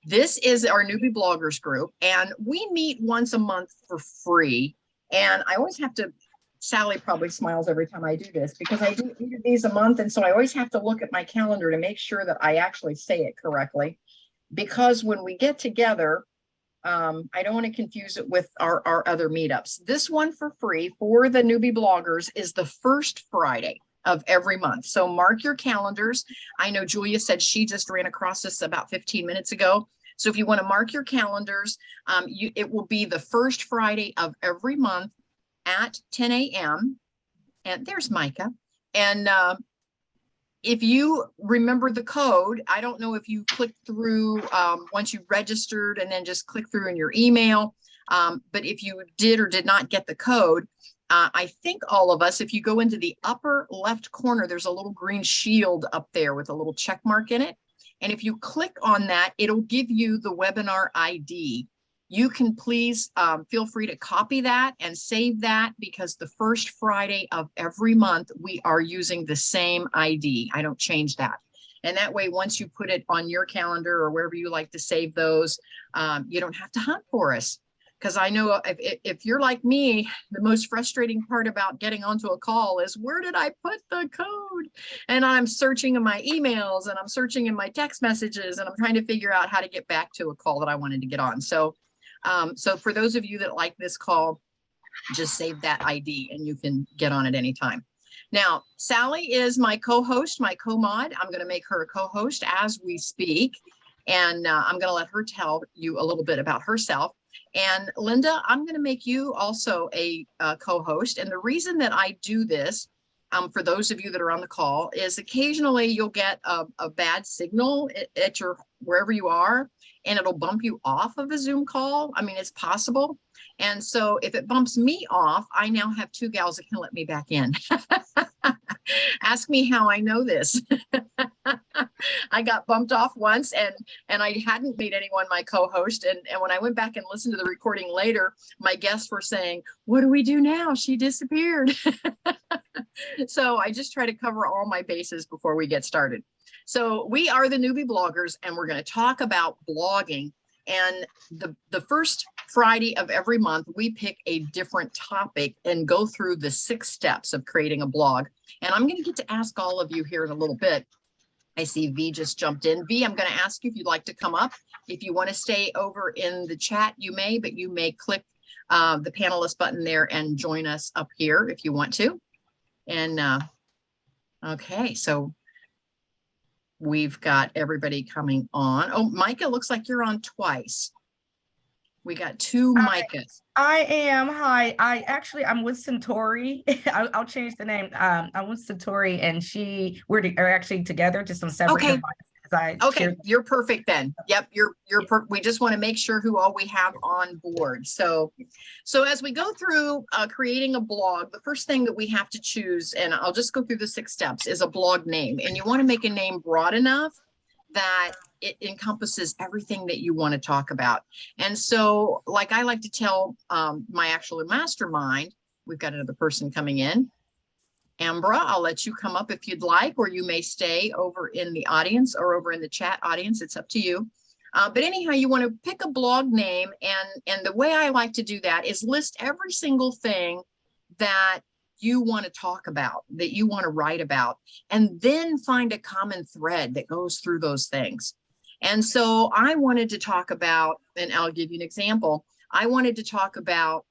This is our newbie bloggers group, and we meet once a month for free. And I always have to, Sally probably smiles every time I do this because I do 8 of these a month. And so I always have to look at my calendar to make sure that I actually say it correctly. Because when we get together, I don't want to confuse it with our other meetups. This one for free for the newbie bloggers is the first Friday of every month. So mark your calendars. I know Julia said she just ran across this about 15 minutes ago. So if you want to mark your calendars, it will be the first Friday of every month at 10 a.m. And there's Micah. And if you remember the code, I don't know if you clicked through once you registered and then just click through in your email. But if you did or did not get the code, I think all of us, if you go into the upper left corner, there's a little green shield up there with a little check mark in it. And if you click on that, it'll give you the webinar ID. You can please feel free to copy that and save that, because the first Friday of every month, we are using the same ID. I don't change that. And that way, once you put it on your calendar or wherever you like to save those, you don't have to hunt for us. Because I know if you're like me, the most frustrating part about getting onto a call is, where did I put the code? And I'm searching in my emails and I'm searching in my text messages and I'm trying to figure out how to get back to a call that I wanted to get on. So for those of you that like this call, just save that ID and you can get on at any time. Now, Sally is my co-host, my co-mod. I'm going to make her a co-host as we speak. And I'm going to let her tell you a little bit about herself. And Linda, I'm going to make you also a co-host. And the reason that I do this, for those of you that are on the call, is occasionally you'll get a bad signal at your wherever you are, and it'll bump you off of a Zoom call. I mean, it's possible. And so if it bumps me off, I now have 2 gals that can let me back in. Ask me how I know this. I got bumped off once and I hadn't made anyone my co-host. And when I went back and listened to the recording later, my guests were saying, what do we do now? She disappeared. So I just try to cover all my bases before we get started. So we are the newbie bloggers, and we're going to talk about blogging. And the first Friday of every month, we pick a different topic and go through the 6 steps of creating a blog. And I'm going to get to ask all of you here in a little bit. I see V just jumped in. V, I'm going to ask you if you'd like to come up. If you want to stay over in the chat, you may, but you may click the panelist button there and join us up here if you want to. And okay, so we've got everybody coming on. Oh, Micah, looks like you're on twice. We got 2 Micahs. I am. Hi. I'm with Centauri. I'll change the name. I'm with Centauri, and we're actually together, just on separate devices. Okay, you're perfect then. Yep, we just want to make sure who all we have on board. So as we go through creating a blog, the first thing that we have to choose, and I'll just go through the 6 steps, is a blog name. And you want to make a name broad enough that it encompasses everything that you want to talk about. And so, like I like to tell my actual mastermind, we've got another person coming in. Ambra, I'll let you come up if you'd like, or you may stay over in the audience or over in the chat audience. It's up to you. But anyhow, you want to pick a blog name. And the way I like to do that is list every single thing that you want to talk about, that you want to write about, and then find a common thread that goes through those things. And so I wanted to talk about, and I'll give you an example. I wanted to talk about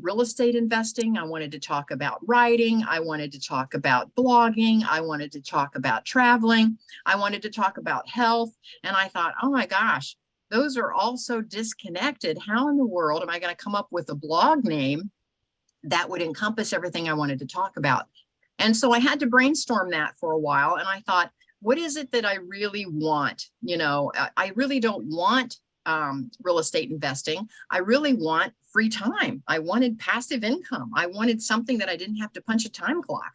real estate investing. I wanted to talk about writing. I wanted to talk about blogging. I wanted to talk about traveling. I wanted to talk about health. And I thought, oh my gosh, those are all so disconnected. How in the world am I going to come up with a blog name that would encompass everything I wanted to talk about? And so I had to brainstorm that for a while. And I thought, what is it that I really want? You know, I really don't want real estate investing. I really want free time. I wanted passive income. I wanted something that I didn't have to punch a time clock.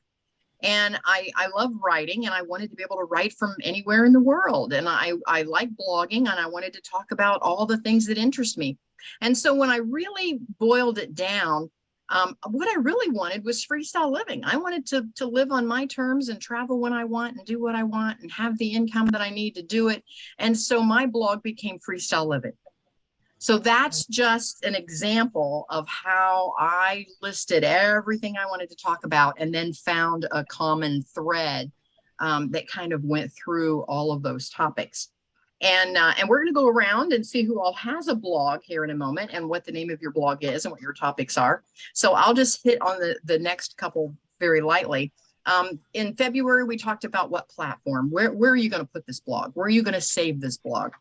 And I love writing, and I wanted to be able to write from anywhere in the world. And I like blogging, and I wanted to talk about all the things that interest me. And so when I really boiled it down, What I really wanted was freestyle living. I wanted to live on my terms and travel when I want and do what I want and have the income that I need to do it. And so my blog became Freestyle Living. So that's just an example of how I listed everything I wanted to talk about and then found a common thread that kind of went through all of those topics. And we're going to go around and see who all has a blog here in a moment and what the name of your blog is and what your topics are. So I'll just hit on the next couple very lightly. In February, we talked about what platform, where are you going to put this blog? Where are you going to save this blog?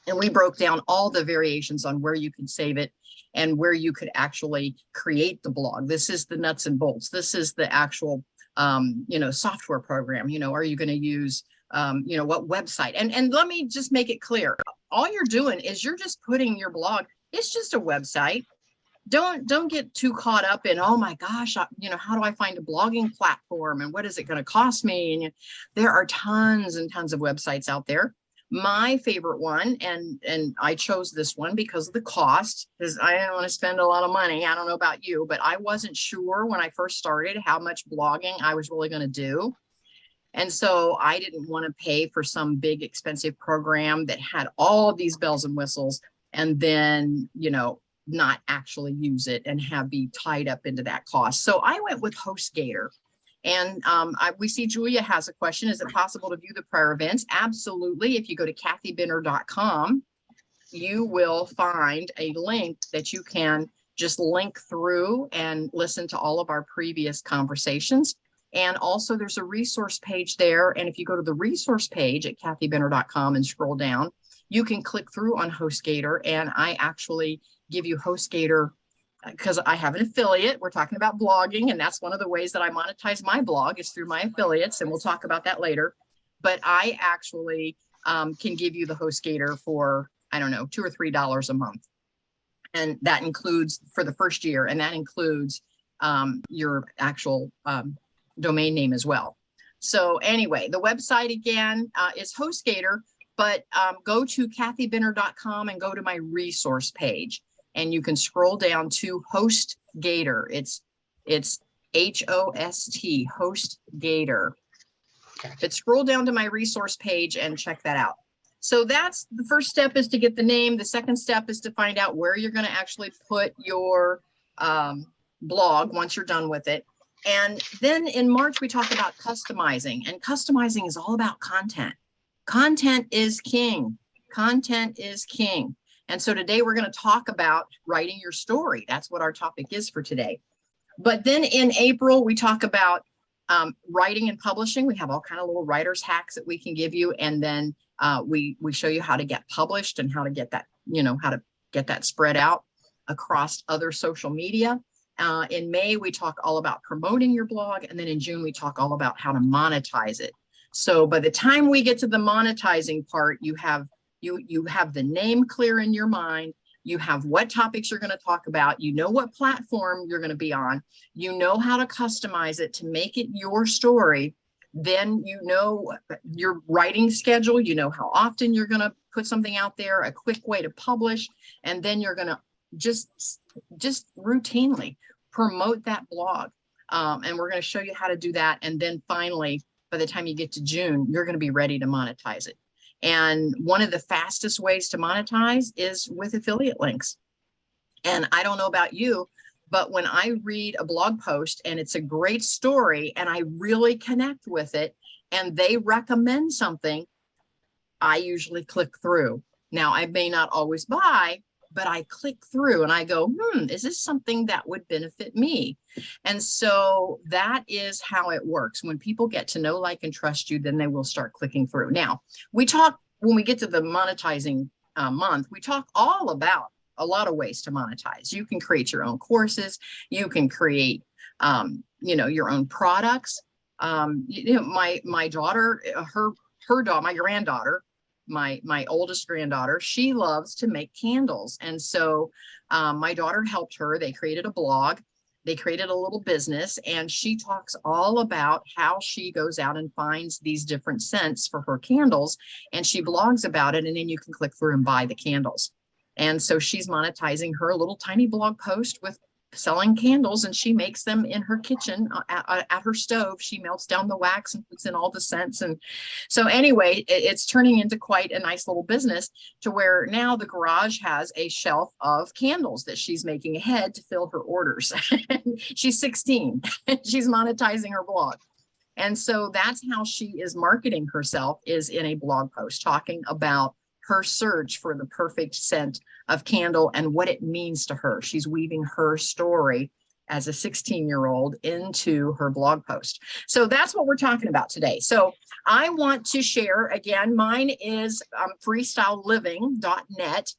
And we broke down all the variations on where you can save it and where you could actually create the blog. This is the nuts and bolts. This is the actual, software program. Are you going to use, what website? And let me just make it clear. All you're doing is you're just putting your blog. It's just a website. Don't get too caught up in, oh my gosh, how do I find a blogging platform and what is it going to cost me? And there are tons and tons of websites out there. My favorite one, and I chose this one because of the cost, because I didn't want to spend a lot of money. I don't know about you, but I wasn't sure when I first started how much blogging I was really going to do. And so I didn't want to pay for some big expensive program that had all of these bells and whistles and then, not actually use it and be tied up into that cost. So I went with HostGator. And we see Julia has a question. Is it possible to view the prior events? Absolutely. If you go to kathybinner.com, you will find a link that you can just link through and listen to all of our previous conversations. And also there's a resource page there. And if you go to the resource page at kathybinner.com and scroll down, you can click through on HostGator. And I actually give you HostGator because I have an affiliate. We're talking about blogging, and that's one of the ways that I monetize my blog is through my affiliates, and we'll talk about that later. But I actually can give you the HostGator for, I don't know, $2 or $3 a month. And that includes for the first year, and that includes your actual domain name as well. So anyway, the website again is HostGator, but go to kathybinner.com and go to my resource page. And you can scroll down to HostGator. It's HOST, HostGator. But scroll down to my resource page and check that out. So that's the first step, is to get the name. The second step is to find out where you're going to actually put your blog once you're done with it. And then in March, we talked about customizing, and customizing is all about content. Content is king. Content is king. And so today we're going to talk about writing your story. That's what our topic is for today. But then in April, we talk about writing and publishing. We have all kind of little writer's hacks that we can give you. And then we show you how to get published and how to get that, how to get that spread out across other social media. In May, we talk all about promoting your blog. And then in June, we talk all about how to monetize it. So by the time we get to the monetizing part, you have the name clear in your mind. You have what topics you're going to talk about. You know what platform you're going to be on. You know how to customize it to make it your story. Then you know your writing schedule. You know how often you're going to put something out there, a quick way to publish. And then you're going to just routinely promote that blog. And we're going to show you how to do that. And then finally, by the time you get to June, you're going to be ready to monetize it. And one of the fastest ways to monetize is with affiliate links. And I don't know about you, but when I read a blog post and it's a great story and I really connect with it and they recommend something, I usually click through. Now, I may not always buy, but I click through and I go, is this something that would benefit me? And so that is how it works. When people get to know, like, and trust you, then they will start clicking through. Now, when we get to the monetizing month, we talk all about a lot of ways to monetize. You can create your own courses. You can create, your own products. My daughter, my granddaughter, my oldest granddaughter, she loves to make candles. And so my daughter helped her. They created a blog. They created a little business, and she talks all about how she goes out and finds these different scents for her candles, and she blogs about it, and then you can click through and buy the candles. And so she's monetizing her little tiny blog post with selling candles, and she makes them in her kitchen at her stove. She melts down the wax and puts in all the scents. And so anyway, it's turning into quite a nice little business, to where now the garage has a shelf of candles that she's making ahead to fill her orders. She's 16. She's monetizing her blog. And so that's how she is marketing herself, is in a blog post talking about her search for the perfect scent of candle and what it means to her. She's weaving her story as a 16-year-old into her blog post. So that's what we're talking about today. So I want to share, again, mine is freestyleliving.net.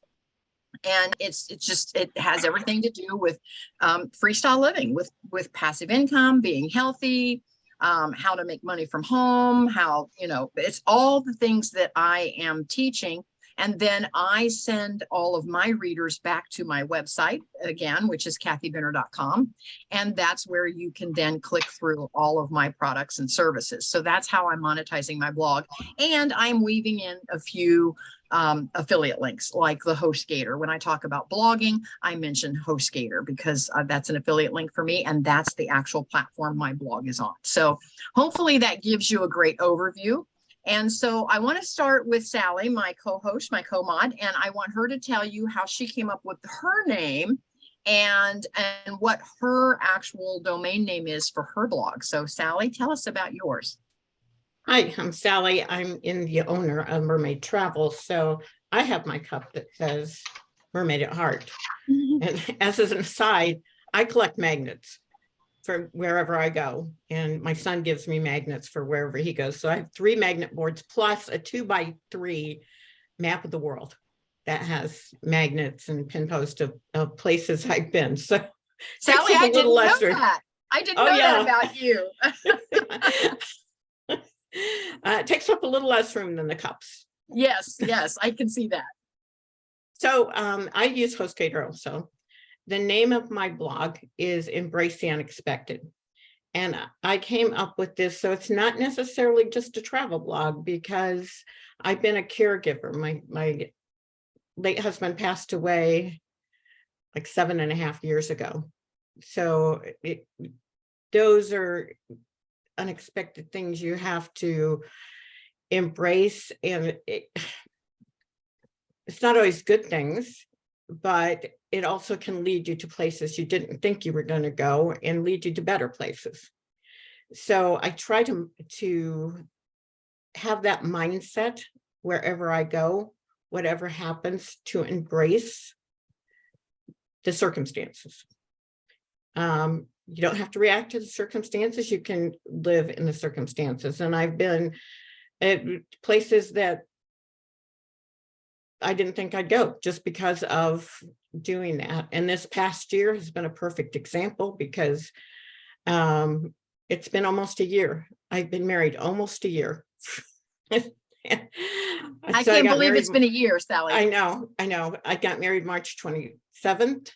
And it has everything to do with freestyle living, with passive income, being healthy, how to make money from home, how, it's all the things that I am teaching. And then I send all of my readers back to my website, again, which is kathybinner.com. And that's where you can then click through all of my products and services. So that's how I'm monetizing my blog. And I'm weaving in a few affiliate links, like the HostGator. When I talk about blogging, I mention HostGator because that's an affiliate link for me. And that's the actual platform my blog is on. So hopefully that gives you a great overview. And so I want to start with Sally, my co-host, my co-mod, and I want her to tell you how she came up with her name and what her actual domain name is for her blog. So Sally, tell us about yours. Hi, I'm Sally. I'm the owner of Mermaid Travel. So I have my cup that says Mermaid at Heart. And as an aside, I collect magnets for wherever I go. And my son gives me magnets for wherever he goes. So I have 3 magnet boards plus a 2x3 map of the world that has magnets and pin posts of places I've been. So Sally, I didn't know that. I didn't know that about you. It takes up a little less room than the cups. Yes, I can see that. So I use HostGator also. The name of my blog is Embrace the Unexpected. And I came up with this, so it's not necessarily just a travel blog, because I've been a caregiver. My late husband passed away like 7.5 years ago. So those are unexpected things you have to embrace. And it's not always good things, but it also can lead you to places you didn't think you were going to go and lead you to better places. So I try to have that mindset wherever I go, whatever happens, to embrace the circumstances. You don't have to react to the circumstances. You can live in the circumstances. And I've been at places that I didn't think I'd go just because of doing that. And this past year has been a perfect example, because it's been almost a year. I've been married almost a year. I can't believe it's been a year, Sally. I know. I got married March 27th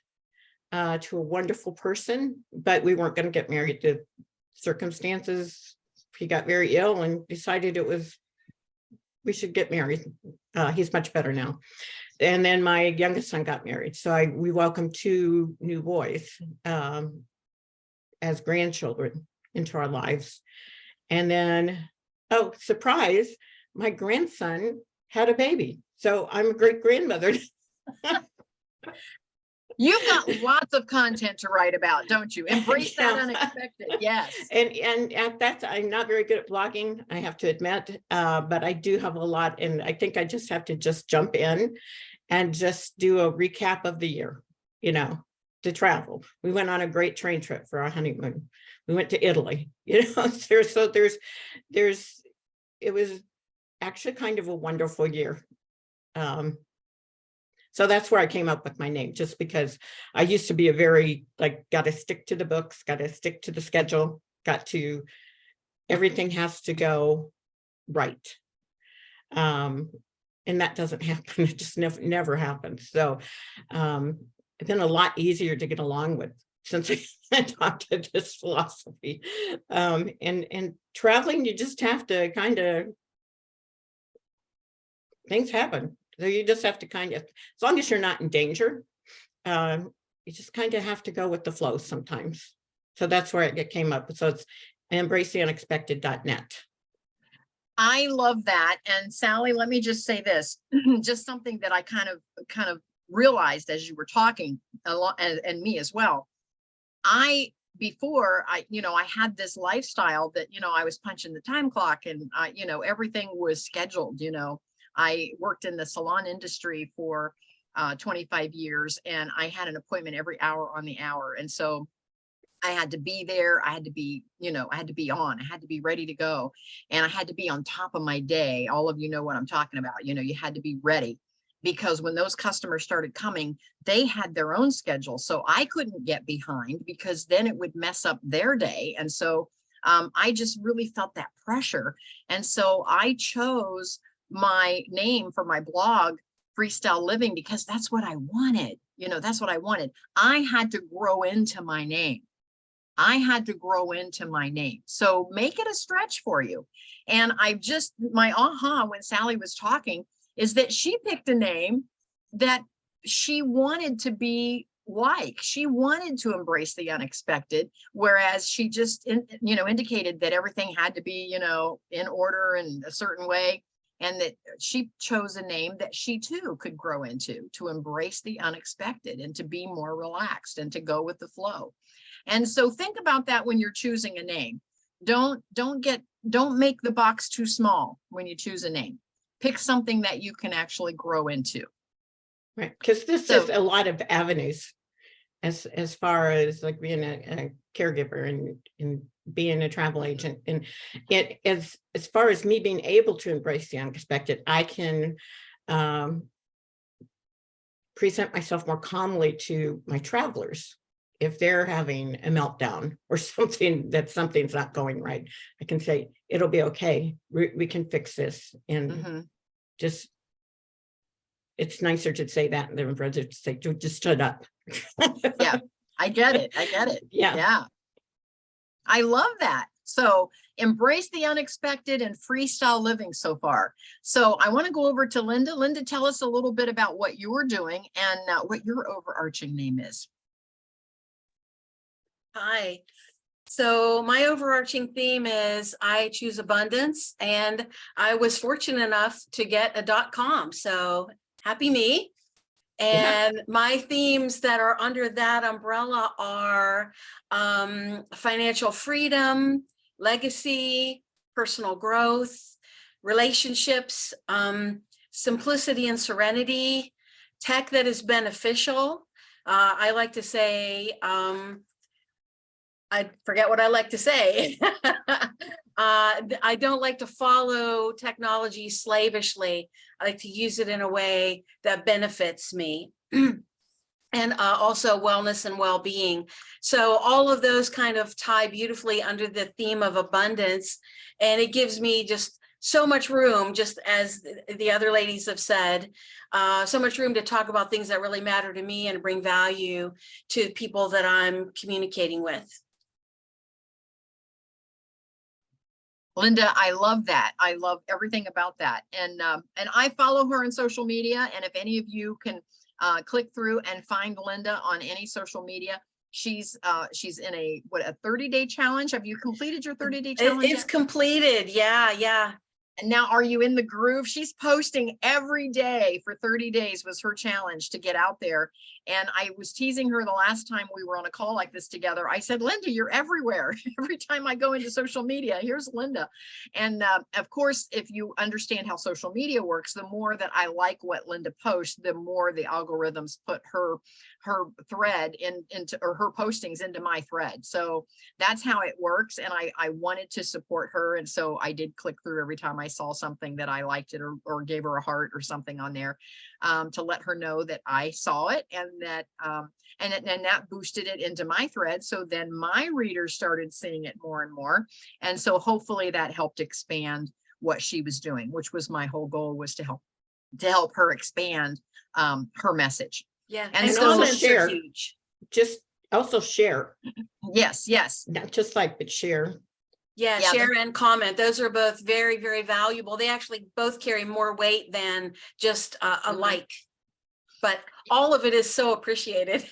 to a wonderful person, but we weren't going to get married. The circumstances, he got very ill and decided we should get married. He's much better now. And then my youngest son got married. So we welcomed 2 new boys as grandchildren into our lives. And then, oh, surprise, my grandson had a baby. So I'm a great grandmother. You've got lots of content to write about, don't you? Embrace that unexpected. Yes. And that's, I'm not very good at blogging, I have to admit, but I do have a lot. And I think I just have to jump in and just do a recap of the year, to travel. We went on a great train trip for our honeymoon. We went to Italy, it was actually kind of a wonderful year. So that's where I came up with my name, just because I used to be a very, got to stick to the books, got to stick to the schedule, everything has to go right. And that doesn't happen. It just never happens. So it's been a lot easier to get along with since I adopted this philosophy. And traveling, you just have to things happen. So you just have to as long as you're not in danger, you just kind of have to go with the flow sometimes. So that's where it came up. So it's embracetheunexpected.net. I love that. And Sally, let me just say this, just something that I kind of realized as you were talking a lot, and me as well. Before I had this lifestyle that, I was punching the time clock, and everything was scheduled. I worked in the salon industry for 25 years, and I had an appointment every hour on the hour. And so I had to be there. I had to be, I had to be on, I had to be ready to go. And I had to be on top of my day. All of you know what I'm talking about. You had to be ready, because when those customers started coming, they had their own schedule. So I couldn't get behind, because then it would mess up their day. And so I just really felt that pressure. And so I chose my name for my blog, Freestyle Living, because that's what I wanted. That's what I wanted. I had to grow into my name. So make it a stretch for you. And my aha when Sally was talking is that she picked a name that she wanted to be like. She wanted to embrace the unexpected, whereas she just, indicated that everything had to be, in order and a certain way. And that she chose a name that she too could grow into, to embrace the unexpected and to be more relaxed and to go with the flow. And so think about that when you're choosing a name. Don't make the box too small when you choose a name. Pick something that you can actually grow into. Right, because this is a lot of avenues as far as like being a caregiver and being a travel agent. And it as far as me being able to embrace the unexpected, I can present myself more calmly to my travelers. If they're having a meltdown or something's not going right, I can say, it'll be okay. We can fix this. And just, it's nicer to say that than rather to say, just shut up. Yeah, I get it. Yeah. I love that. So embrace the unexpected and freestyle living so far. So I want to go over to Linda. Linda, tell us a little bit about what you're doing and what your overarching name is. Hi. So my overarching theme is I choose abundance, and I was fortunate enough to get a .com. So happy me. And my themes that are under that umbrella are financial freedom, legacy, personal growth, relationships, simplicity and serenity, tech that is beneficial. I like to say, I forget what I like to say. I don't like to follow technology slavishly. I like to use it in a way that benefits me. And also wellness and well-being. So all of those kind of tie beautifully under the theme of abundance. And it gives me just so much room, just as the other ladies have said, so much room to talk about things that really matter to me and bring value to people that I'm communicating with. Linda, I love that. I love everything about that. And I follow her on social media. And if any of you can click through and find Linda on any social media, she's in a 30-day challenge. Have you completed your 30-day challenge? It's completed. Yeah. And now, are you in the groove? She's posting every day for 30 days was her challenge to get out there. And I was teasing her the last time we were on a call like this together. I said, Linda, you're everywhere. Every time I go into social media, here's Linda. And of course, if you understand how social media works, the more that I like what Linda posts, the more the algorithms put her thread into, or her postings into my thread. So that's how it works. And I wanted to support her. And so I did click through every time I saw something that I liked it, or gave her a heart or something on there, to let her know that I saw it, and that and that boosted it into my thread. So then my readers started seeing it more and more. And so hopefully that helped expand what she was doing, which was my whole goal, was to help her expand her message. Yeah. And And so comments share. are huge. Just also share, yes, not just like, but share. Yeah, Yeah, share and comment. Those are both very, very valuable. They actually both carry more weight than just a like. but all of it is so appreciated.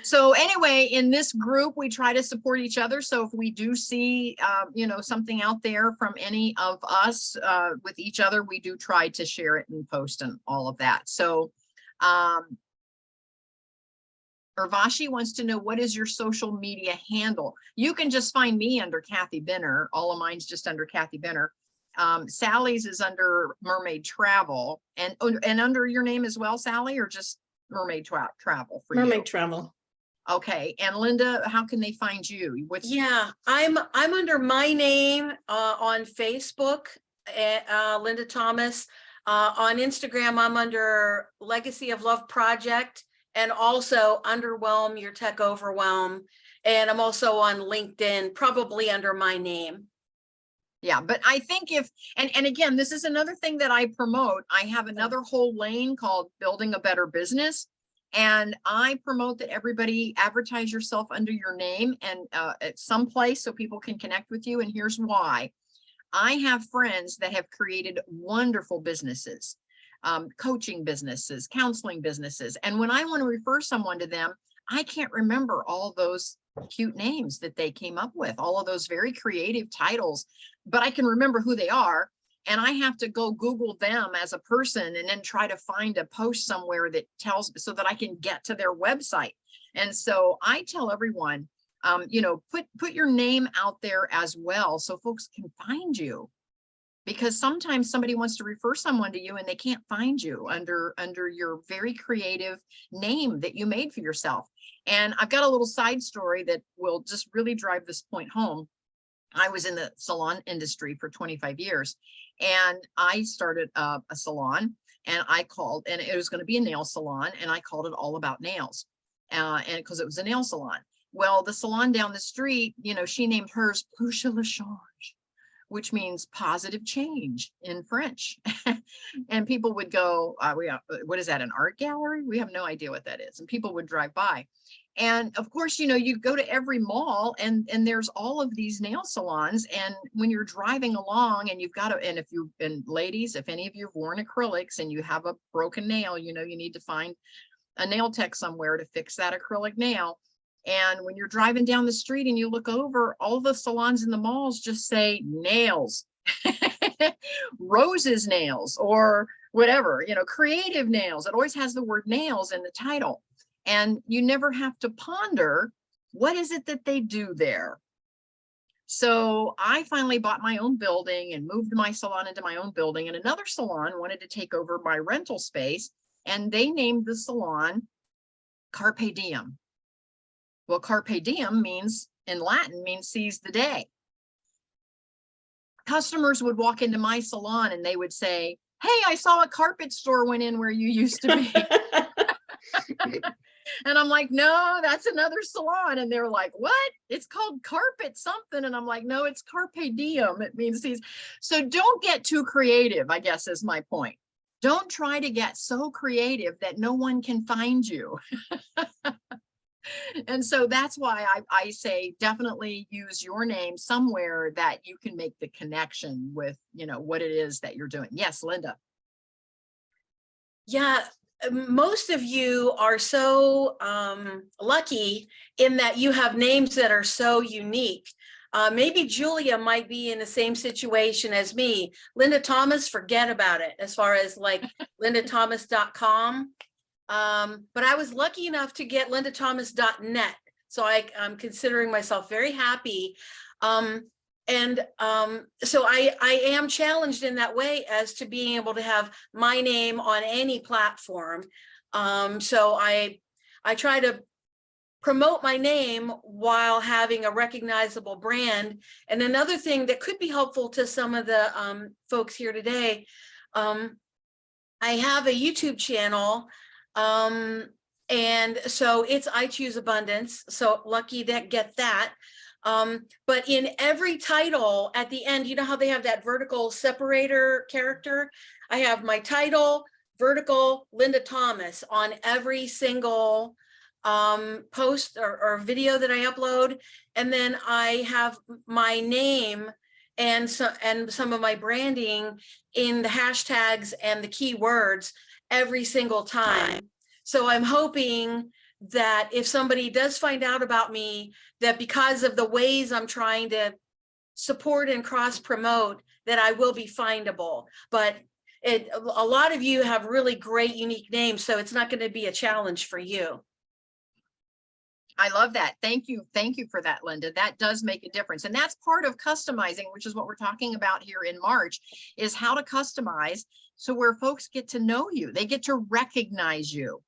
So anyway, in this group, we try to support each other. So if we do see, something out there from any of us with each other, we do try to share it and post and all of that. So Urvashi wants to know, what is your social media handle? You can just find me under Kathy Benner. All of mine's just under Kathy Benner. Sally's is under Mermaid Travel, and under your name as well, Sally, or just Mermaid Travel for Mermaid you? Travel. Okay, and Linda, how can they find you? Yeah, I'm under my name on Facebook, Linda Thomas. On Instagram, I'm under Legacy of Love Project, and also Underwhelm Your Tech Overwhelm. And I'm also on LinkedIn, probably under my name. Yeah, but I think and again, this is another thing that I promote. I have another whole lane called Building a Better Business. And I promote that everybody advertise yourself under your name and at some place so people can connect with you. And here's why. I have friends that have created wonderful businesses, coaching businesses, counseling businesses. And when I want to refer someone to them, I can't remember all those cute names that they came up with, all of those very creative titles, but I can remember who they are. And I have to go Google them as a person and then try to find a post somewhere that tells, so that I can get to their website. And so I tell everyone, put your name out there as well, so folks can find you. Because sometimes somebody wants to refer someone to you and they can't find you under your very creative name that you made for yourself. And I've got a little side story that will just really drive this point home. I was in the salon industry for 25 years, and I started a salon, and I called, and it was going to be a nail salon, and I called it All About Nails, and because it was a nail salon. Well, the salon down the street, she named hers Pouche le Change, which means positive change in French. And people would go, what is that, an art gallery? We have no idea what that is. And people would drive by. And of course, you go to every mall and there's all of these nail salons. And when you're driving along and and ladies, if any of you have worn acrylics and you have a broken nail, you need to find a nail tech somewhere to fix that acrylic nail. And when you're driving down the street and you look over, all the salons in the malls just say nails, Rose's nails, or whatever, creative nails. It always has the word nails in the title. And you never have to ponder, what is it that they do there? So I finally bought my own building and moved my salon into my own building, and another salon wanted to take over my rental space, and they named the salon Carpe Diem. Well, Carpe Diem means, in Latin, means seize the day. Customers would walk into my salon and they would say, "Hey, I saw a carpet store went in where you used to be." And I'm like, "No, that's another salon." And they're like, "What? It's called carpet something." And I'm like, "No, it's Carpe Diem. It means these." So don't get too creative, I guess is my point. Don't try to get so creative that no one can find you. And so that's why I say definitely use your name somewhere that you can make the connection with, what it is that you're doing. Yes, Linda. Yeah, most of you are so lucky in that you have names that are so unique. Maybe Julia might be in the same situation as me. Linda Thomas, forget about it as far as like lindathomas.com. But I was lucky enough to get lindathomas.net. So I'm considering myself very happy. So I am challenged in that way as to being able to have my name on any platform. So I try to promote my name while having a recognizable brand. And another thing that could be helpful to some of the folks here today, I have a YouTube channel. And so it's I Choose Abundance. So lucky that get that. But in every title at the end, you know how they have that vertical separator character? I have my title, vertical, Linda Thomas on every single post or video that I upload. And then I have my name and some of my branding in the hashtags and the keywords. every single time. So I'm hoping that if somebody does find out about me, that because of the ways I'm trying to support and cross promote, that I will be findable. But a lot of you have really great unique names, so it's not going to be a challenge for you. I love that. Thank you. Thank you for that, Linda. That does make a difference. And that's part of customizing, which is what we're talking about here in March, is how to customize so where folks get to know you, they get to recognize you.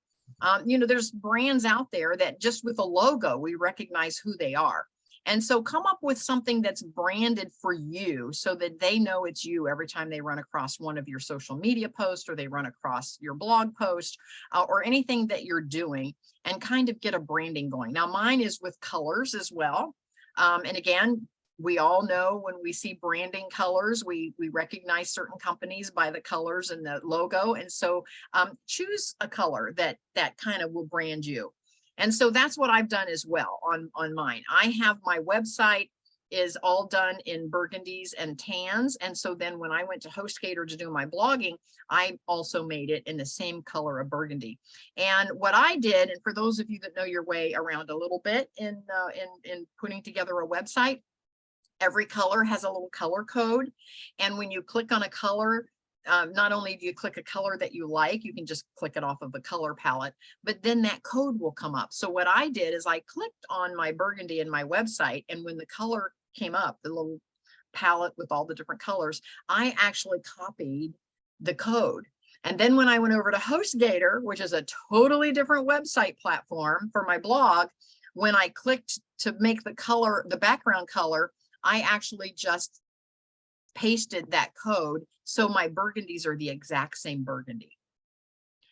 You know, there's brands out there that just with a logo, we recognize who they are. And so come up with something that's branded for you so that they know it's you every time they run across one of your social media posts or they run across your blog post or anything that you're doing, and kind of get a branding going. Now, mine is with colors as well. And again, we all know when we see branding colors, we recognize certain companies by the colors and the logo. And so choose a color that kind of will brand you. And so that's what I've done as well on mine. I have my website is all done in burgundies and tans. And so then when I went to HostGator to do my blogging, I also made it in the same color of burgundy. And what I did, and for those of you that know your way around a little bit in putting together a website, every color has a little color code. And when you click on a color, not only do you click a color that you like, you can just click it off of the color palette, but then that code will come up. So what I did is I clicked on my burgundy in my website, and when the color came up, the little palette with all the different colors, I actually copied the code. And then when I went over to HostGator, which is a totally different website platform for my blog, when I clicked to make the color, the background color, I actually just pasted that code. So my burgundies are the exact same burgundy.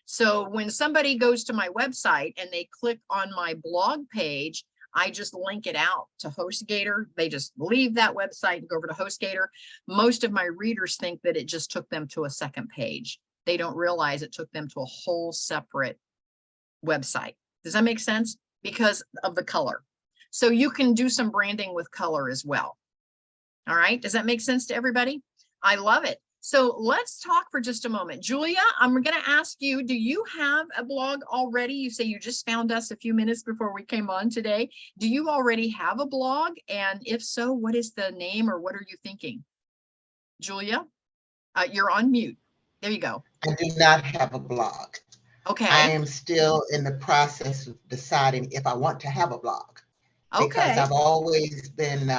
So when somebody goes to my website and they click on my blog page, I just link it out to HostGator. They just leave that website and go over to HostGator. Most of my readers think that it just took them to a second page. They don't realize it took them to a whole separate website. Does that make sense? Because of the color. So you can do some branding with color as well. All right. Does that make sense to everybody? I love it. So let's talk for just a moment. Julia, I'm going to ask you, do you have a blog already? You say you just found us a few minutes before we came on today. Do you already have a blog? And if so, what is the name or what are you thinking? Julia, you're on mute. There you go. I do not have a blog. Okay. I am still in the process of deciding if I want to have a blog. Okay. Because I've always been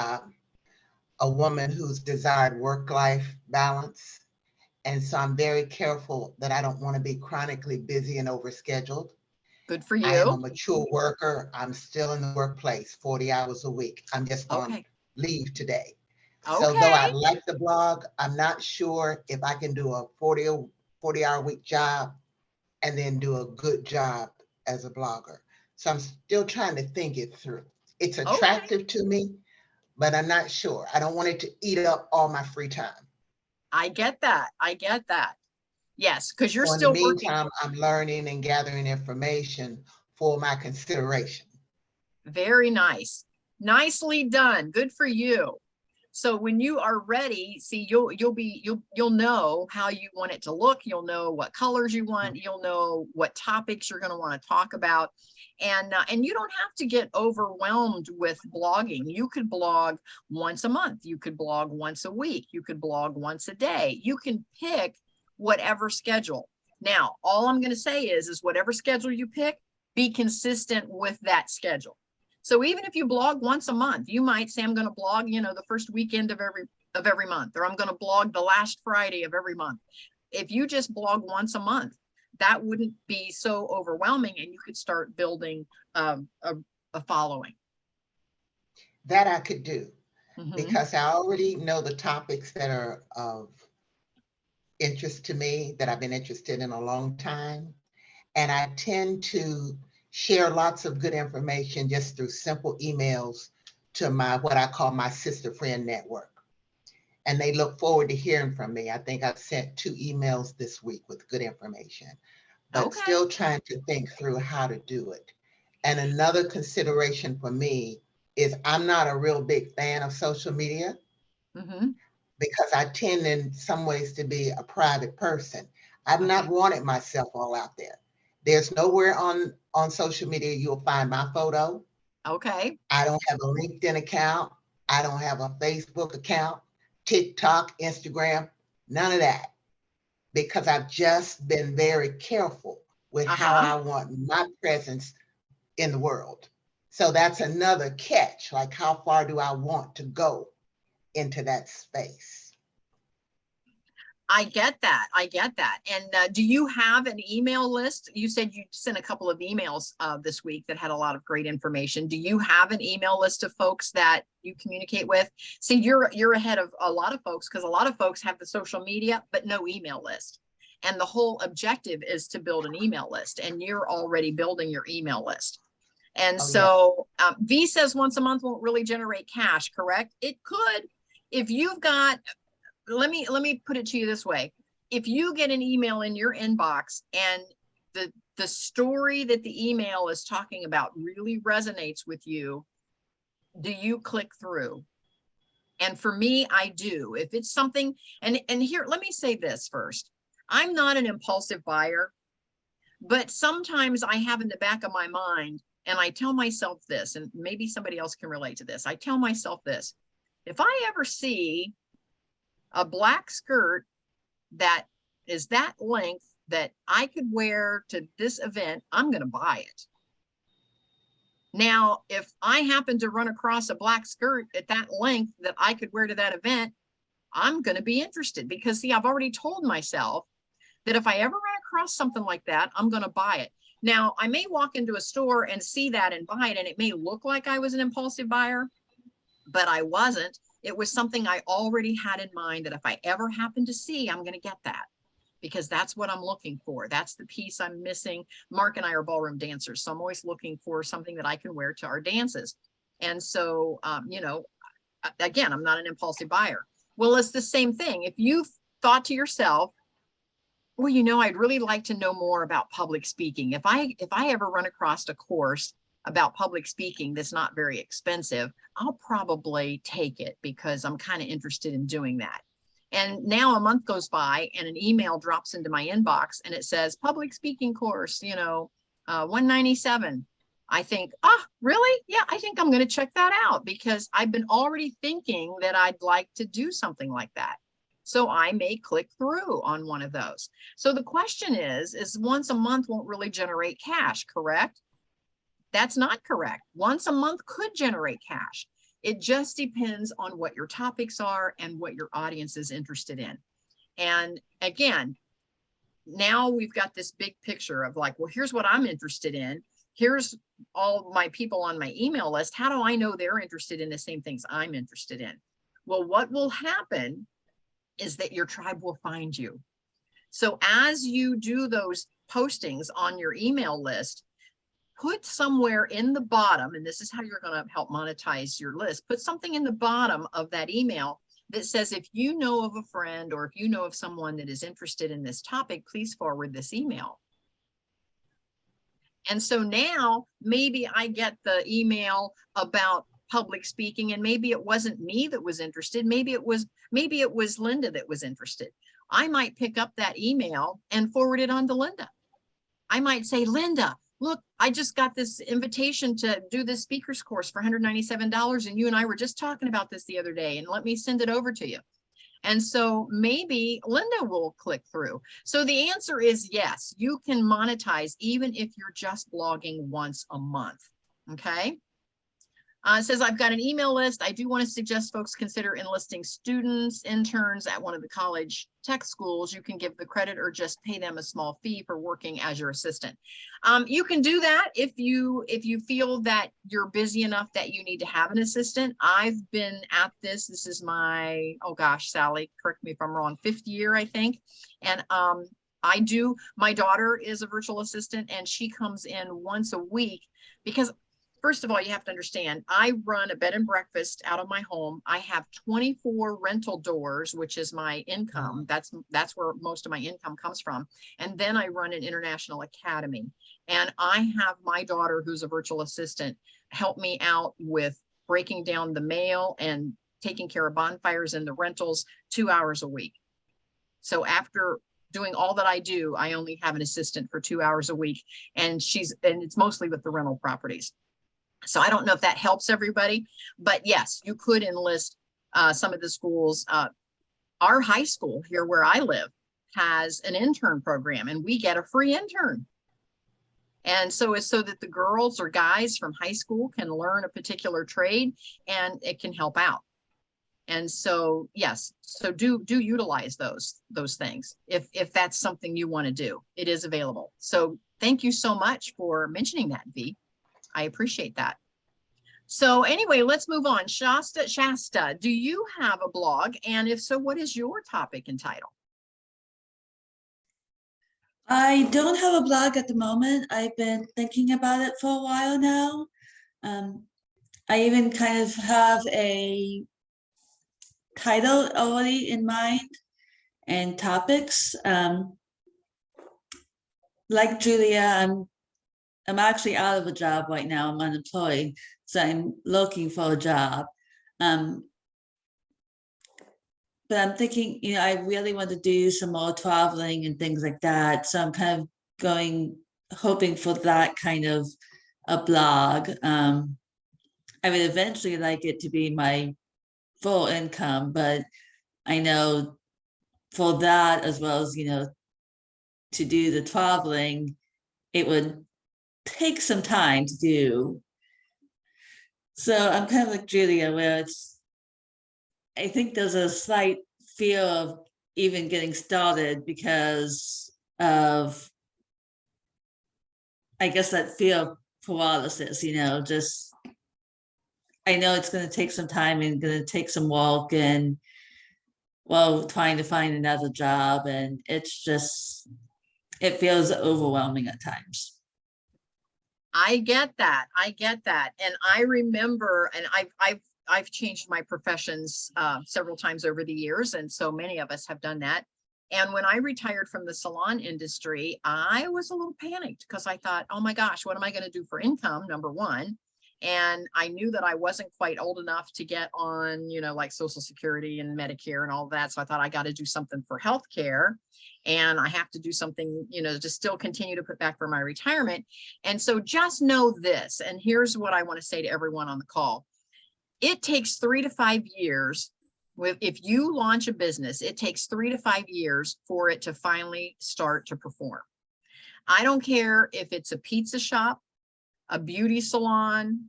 a woman who's desired work-life balance. And so I'm very careful that I don't want to be chronically busy and overscheduled. Good for you. I am a mature worker. I'm still in the workplace 40 hours a week. I'm just on leave today. So though I like the blog, I'm not sure if I can do a 40-hour week job and then do a good job as a blogger. So I'm still trying to think it through. It's attractive to me, but I'm not sure. I don't want it to eat up all my free time. I get that. I get that. Yes, because you're So still in the working. meantime, I'm learning and gathering information for my consideration. Very nice. Nicely done. Good for you. So when you are ready, see, you'll know how you want it to look. You'll know what colors you want. You'll know what topics you're going to want to talk about. And you don't have to get overwhelmed with blogging. You could blog once a month. You could blog once a week. You could blog once a day. You can pick whatever schedule. Now, all I'm going to say is whatever schedule you pick, be consistent with that schedule. So even if you blog once a month, you might say, I'm going to blog, the first weekend of every month, or I'm going to blog the last Friday of every month. If you just blog once a month, that wouldn't be so overwhelming, and you could start building a following. That I could do, because I already know the topics that are of interest to me, that I've been interested in a long time. And I tend to share lots of good information just through simple emails to what I call my sister friend network. And they look forward to hearing from me. I think I've sent 2 emails this week with good information, but still trying to think through how to do it. And another consideration for me is I'm not a real big fan of social media because I tend in some ways to be a private person. I've not wanted myself all out there. There's nowhere on social media you'll find my photo. Okay. I don't have a LinkedIn account. I don't have a Facebook account, TikTok, Instagram, none of that. Because I've just been very careful with how I want my presence in the world. So that's another catch. Like, how far do I want to go into that space? I get that. I get that. And do you have an email list? You said you sent a couple of emails this week that had a lot of great information. Do you have an email list of folks that you communicate with? See, you're ahead of a lot of folks, because a lot of folks have the social media, but no email list. And the whole objective is to build an email list, and you're already building your email list. And so V says once a month won't really generate cash, correct? It could. If you've got, let me put it to you this way. If you get an email in your inbox and the story that the email is talking about really resonates with you, do you click through? And for me, I do. If it's something, and here, let me say this first. I'm not an impulsive buyer, but sometimes I have in the back of my mind, and I tell myself this, and maybe somebody else can relate to this. I tell myself this: if I ever see a black skirt that is that length that I could wear to this event, I'm going to buy it. Now, if I happen to run across a black skirt at that length that I could wear to that event, I'm going to be interested, because see, I've already told myself that if I ever run across something like that, I'm going to buy it. Now, I may walk into a store and see that and buy it, and it may look like I was an impulsive buyer, but I wasn't. It was something I already had in mind that if I ever happen to see, I'm going to get that, because that's what I'm looking for. That's the piece I'm missing. Mark and I are ballroom dancers, so I'm always looking for something that I can wear to our dances. And so, you know, again, I'm not an impulsive buyer. Well, it's the same thing. If you thought to yourself, well, you know, I'd really like to know more about public speaking. If I ever run across a course about public speaking that's not very expensive, I'll probably take it, because I'm kind of interested in doing that. And now a month goes by and an email drops into my inbox and it says public speaking course, you know, $197. I think, oh, really? Yeah, I think I'm going to check that out, because I've been already thinking that I'd like to do something like that. So I may click through on one of those. So the question is once a month won't really generate cash, correct? That's not correct. Once a month could generate cash. It just depends on what your topics are and what your audience is interested in. And again, now we've got this big picture of like, well, here's what I'm interested in. Here's all my people on my email list. How do I know they're interested in the same things I'm interested in? Well, what will happen is that your tribe will find you. So as you do those postings on your email list, put somewhere in the bottom, and this is how you're going to help monetize your list, put something in the bottom of that email that says, if you know of a friend or if you know of someone that is interested in this topic, please forward this email. And so now maybe I get the email about public speaking, and maybe it wasn't me that was interested. Maybe it was Linda that was interested. I might pick up that email and forward it on to Linda. I might say, Linda, look, I just got this invitation to do this speaker's course for $197. And you and I were just talking about this the other day, and let me send it over to you. And so maybe Linda will click through. So the answer is yes, you can monetize even if you're just blogging once a month. Okay. It says, I've got an email list. I do want to suggest folks consider enlisting students, interns at one of the college tech schools. You can give the credit or just pay them a small fee for working as your assistant. You can do that if you feel that you're busy enough that you need to have an assistant. I've been at this. This is my, oh gosh, Sally, correct me if I'm wrong, 5th year, I think. And my daughter is a virtual assistant, and she comes in once a week because, first of all, you have to understand, I run a bed and breakfast out of my home. I have 24 rental doors, which is my income. That's where most of my income comes from. And then I run an international academy. And I have my daughter, who's a virtual assistant, help me out with breaking down the mail and taking care of bonfires and the rentals 2 hours a week. So after doing all that I do, I only have an assistant for 2 hours a week, and it's mostly with the rental properties. So I don't know if that helps everybody, but yes, you could enlist some of the schools. Our high school here where I live has an intern program, and we get a free intern. And so it's so that the girls or guys from high school can learn a particular trade, and it can help out. And so, yes, so do utilize those things. If that's something you want to do, it is available. So thank you so much for mentioning that, V. I appreciate that. So anyway, let's move on. Shasta, do you have a blog? And if so, what is your topic and title? I don't have a blog at the moment. I've been thinking about it for a while now. I even kind of have a title already in mind and topics. Like Julia, I'm actually out of a job right now. I'm unemployed, so I'm looking for a job. But I'm thinking, I really want to do some more traveling and things like that. So I'm kind of hoping for that kind of a blog. I would eventually like it to be my full income, but I know for that, as well as, to do the traveling, it would take some time to do. So I'm kind of like Julia, where I think there's a slight fear of even getting started because of, I guess, that fear of paralysis, just, I know it's going to take some time and going to take some work and, well, trying to find another job. And it's just, it feels overwhelming at times. I get that. And I remember, and I've changed my professions several times over the years, and so many of us have done that. And when I retired from the salon industry, I was a little panicked because I thought, oh my gosh, what am I going to do for income, number one? And I knew that I wasn't quite old enough to get on, like Social Security and Medicare and all that. So I thought I got to do something for healthcare, and I have to do something, to still continue to put back for my retirement. And so just know this, and here's what I want to say to everyone on the call. It takes 3 to 5 years. If you launch a business, it takes 3 to 5 years for it to finally start to perform. I don't care if it's a pizza shop, a beauty salon,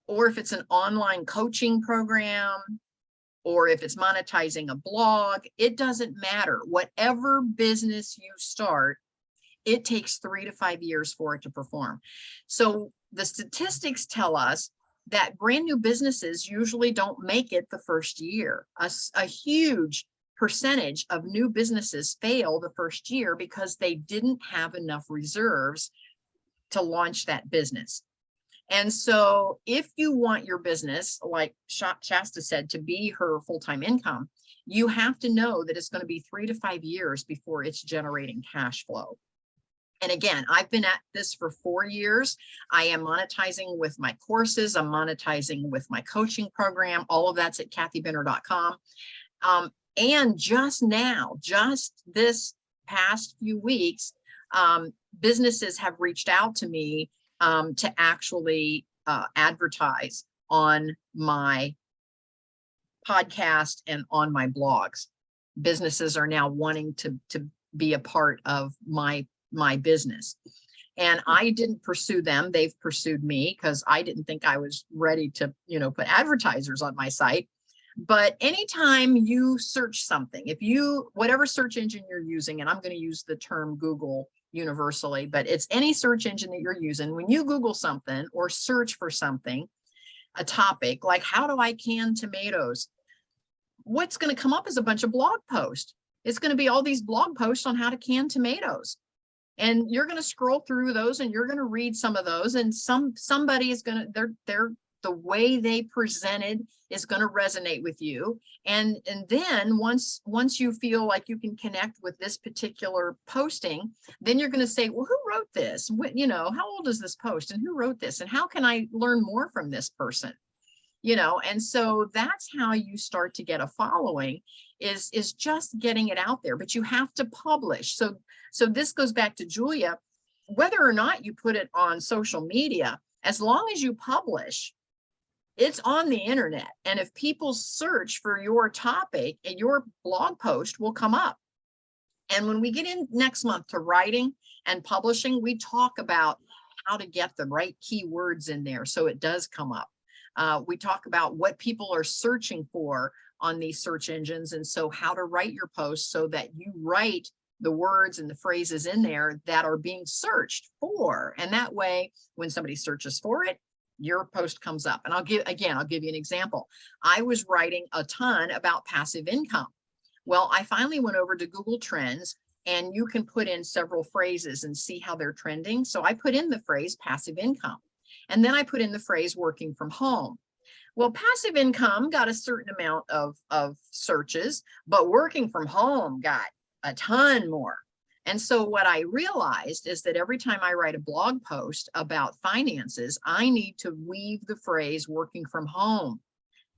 or if it's an online coaching program, or if it's monetizing a blog. It doesn't matter. Whatever business you start, it takes 3 to 5 years for it to perform. So the statistics tell us that brand new businesses usually don't make it the first year. A huge percentage of new businesses fail the first year because they didn't have enough reserves to launch that business. And so if you want your business, like Shasta said, to be her full-time income, you have to know that it's going to be 3 to 5 years before it's generating cash flow. And again, I've been at this for 4 years. I am monetizing with my courses. I'm monetizing with my coaching program. All of that's at kathybinner.com. And just this past few weeks, businesses have reached out to me to actually advertise on my podcast and on my blogs. Businesses are now wanting to be a part of my business. And I didn't pursue them. They've pursued me because I didn't think I was ready to, put advertisers on my site. But anytime you search something, whatever search engine you're using, and I'm going to use the term Google universally, but it's any search engine that you're using, when you Google something or search for something, a topic like how do I can tomatoes, what's going to come up is a bunch of blog posts. It's going to be all these blog posts on how to can tomatoes. And you're going to scroll through those and you're going to read some of those, and somebody is going to, the way they presented is going to resonate with you. And then once you feel like you can connect with this particular posting, then you're going to say, well, who wrote this? How old is this post and who wrote this? And how can I learn more from this person? And so that's how you start to get a following, is just getting it out there, but you have to publish. So this goes back to Julia, whether or not you put it on social media, as long as you publish, it's on the internet. And if people search for your topic, your blog post will come up. And when we get in next month to writing and publishing, we talk about how to get the right keywords in there so it does come up. We talk about what people are searching for on these search engines, and so how to write your posts so that you write the words and the phrases in there that are being searched for. And that way, when somebody searches for it, your post comes up. And I'll give you an example. I was writing a ton about passive income. Well, I finally went over to Google Trends, and you can put in several phrases and see how they're trending. So I put in the phrase passive income, and then I put in the phrase working from home. Well, passive income got a certain amount of searches, but working from home got a ton more. And so what I realized is that every time I write a blog post about finances, I need to weave the phrase working from home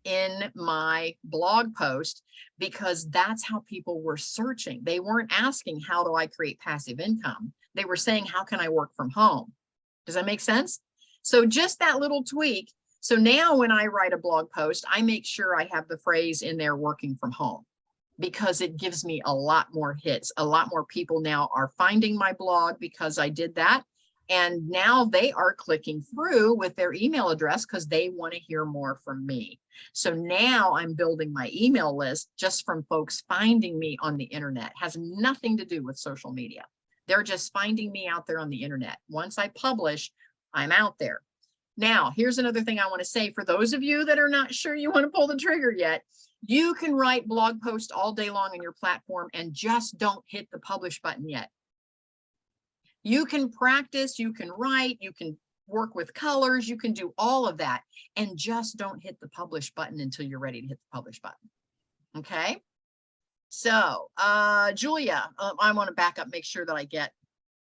in my blog post, because that's how people were searching. They weren't asking, how do I create passive income? They were saying, how can I work from home? Does that make sense? So just that little tweak. So now when I write a blog post, I make sure I have the phrase in there, working from home, because it gives me a lot more hits. A lot more people now are finding my blog because I did that. And now they are clicking through with their email address because they want to hear more from me. So now I'm building my email list just from folks finding me on the internet. It has nothing to do with social media. They're just finding me out there on the internet. Once I publish, I'm out there. Now, here's another thing I want to say for those of you that are not sure you want to pull the trigger yet. You can write blog posts all day long on your platform and just don't hit the publish button yet. You can practice, you can write, you can work with colors, you can do all of that, and just don't hit the publish button until you're ready to hit the publish button. Okay. So, Julia, I want to back up, make sure that I get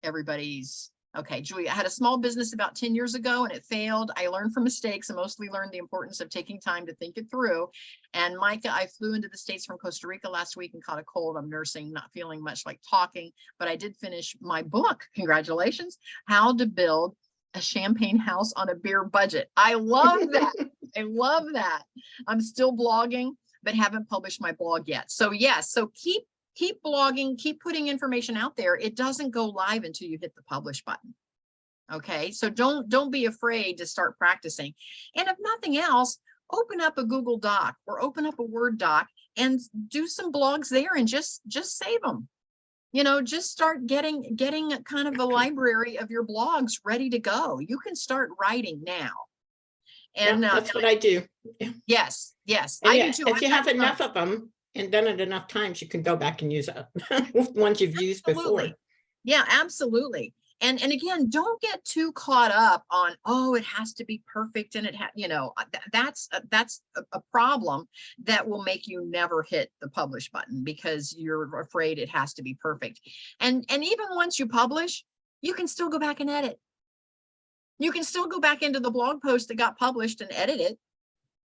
everybody's. Okay, Julia, I had a small business about 10 years ago and it failed. I learned from mistakes and mostly learned the importance of taking time to think it through. And Micah, I flew into the States from Costa Rica last week and caught a cold. I'm nursing, not feeling much like talking, but I did finish my book. Congratulations. How to Build a Champagne House on a Beer Budget. I love that. I love that. I'm still blogging, but haven't published my blog yet. So yes, so keep blogging, keep putting information out there. It doesn't go live until you hit the publish button. Okay, so don't be afraid to start practicing. And if nothing else, open up a Google Doc or open up a Word doc and do some blogs there and just save them. You know, just start getting kind of a library of your blogs ready to go. You can start writing now. And that's what I do. Yes. And I do too. If you have enough of them and done it enough times, you can go back and use it ones you've used before. Yeah, absolutely. And again, don't get too caught up on, oh, it has to be perfect. And that's a problem that will make you never hit the publish button because you're afraid it has to be perfect. And even once you publish, you can still go back and edit. You can still go back into the blog post that got published and edit it.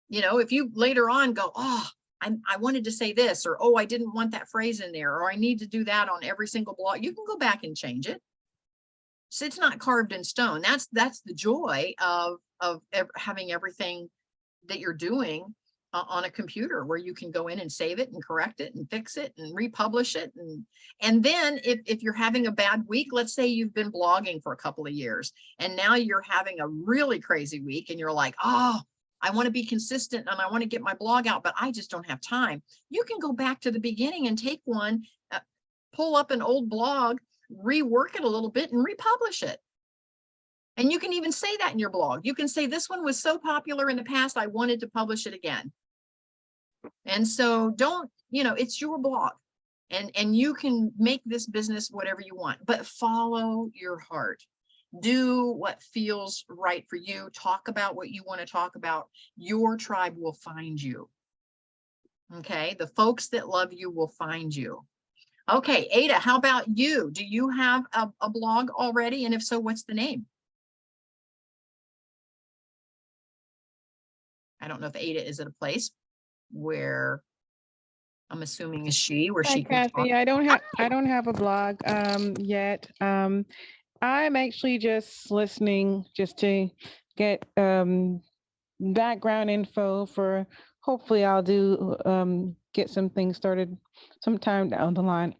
You know, if you later on go, oh, I wanted to say this, or, oh, I didn't want that phrase in there, or I need to do that on every single blog, you can go back and change it. So it's not carved in stone. That's the joy of having everything that you're doing on a computer, where you can go in and save it and correct it and fix it and republish it. And then if you're having a bad week, let's say you've been blogging for a couple of years and now you're having a really crazy week and you're like, oh, I want to be consistent and I want to get my blog out, but I just don't have time. You can go back to the beginning and take one, pull up an old blog, rework it a little bit and republish it. And you can even say that in your blog. You can say, this one was so popular in the past, I wanted to publish it again. And so don't, it's your blog and you can make this business whatever you want, but follow your heart. Do what feels right for you. Talk about what you want to talk about. Your tribe will find you. Okay. The folks that love you will find you. Okay. Ada, how about you? Do you have a blog already? And if so, what's the name? I don't know if Ada is at a place where I'm assuming is she, where Hi, she can talk. Kathy. I don't have a blog yet. I'm actually just listening just to get background info for hopefully I'll do get some things started sometime down the line.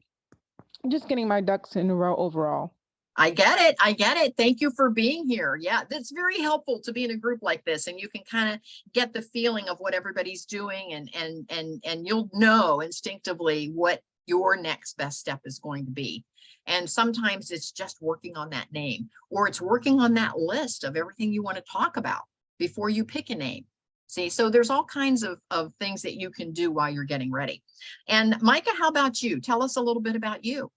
Just getting my ducks in a row overall. I get it. I get it. Thank you for being here. Yeah, that's very helpful to be in a group like this, and you can kind of get the feeling of what everybody's doing, and you'll know instinctively what your next best step is going to be. And sometimes it's just working on that name, or it's working on that list of everything you want to talk about before you pick a name. See, so there's all kinds of things that you can do while you're getting ready. And Micah, how about you? Tell us a little bit about you.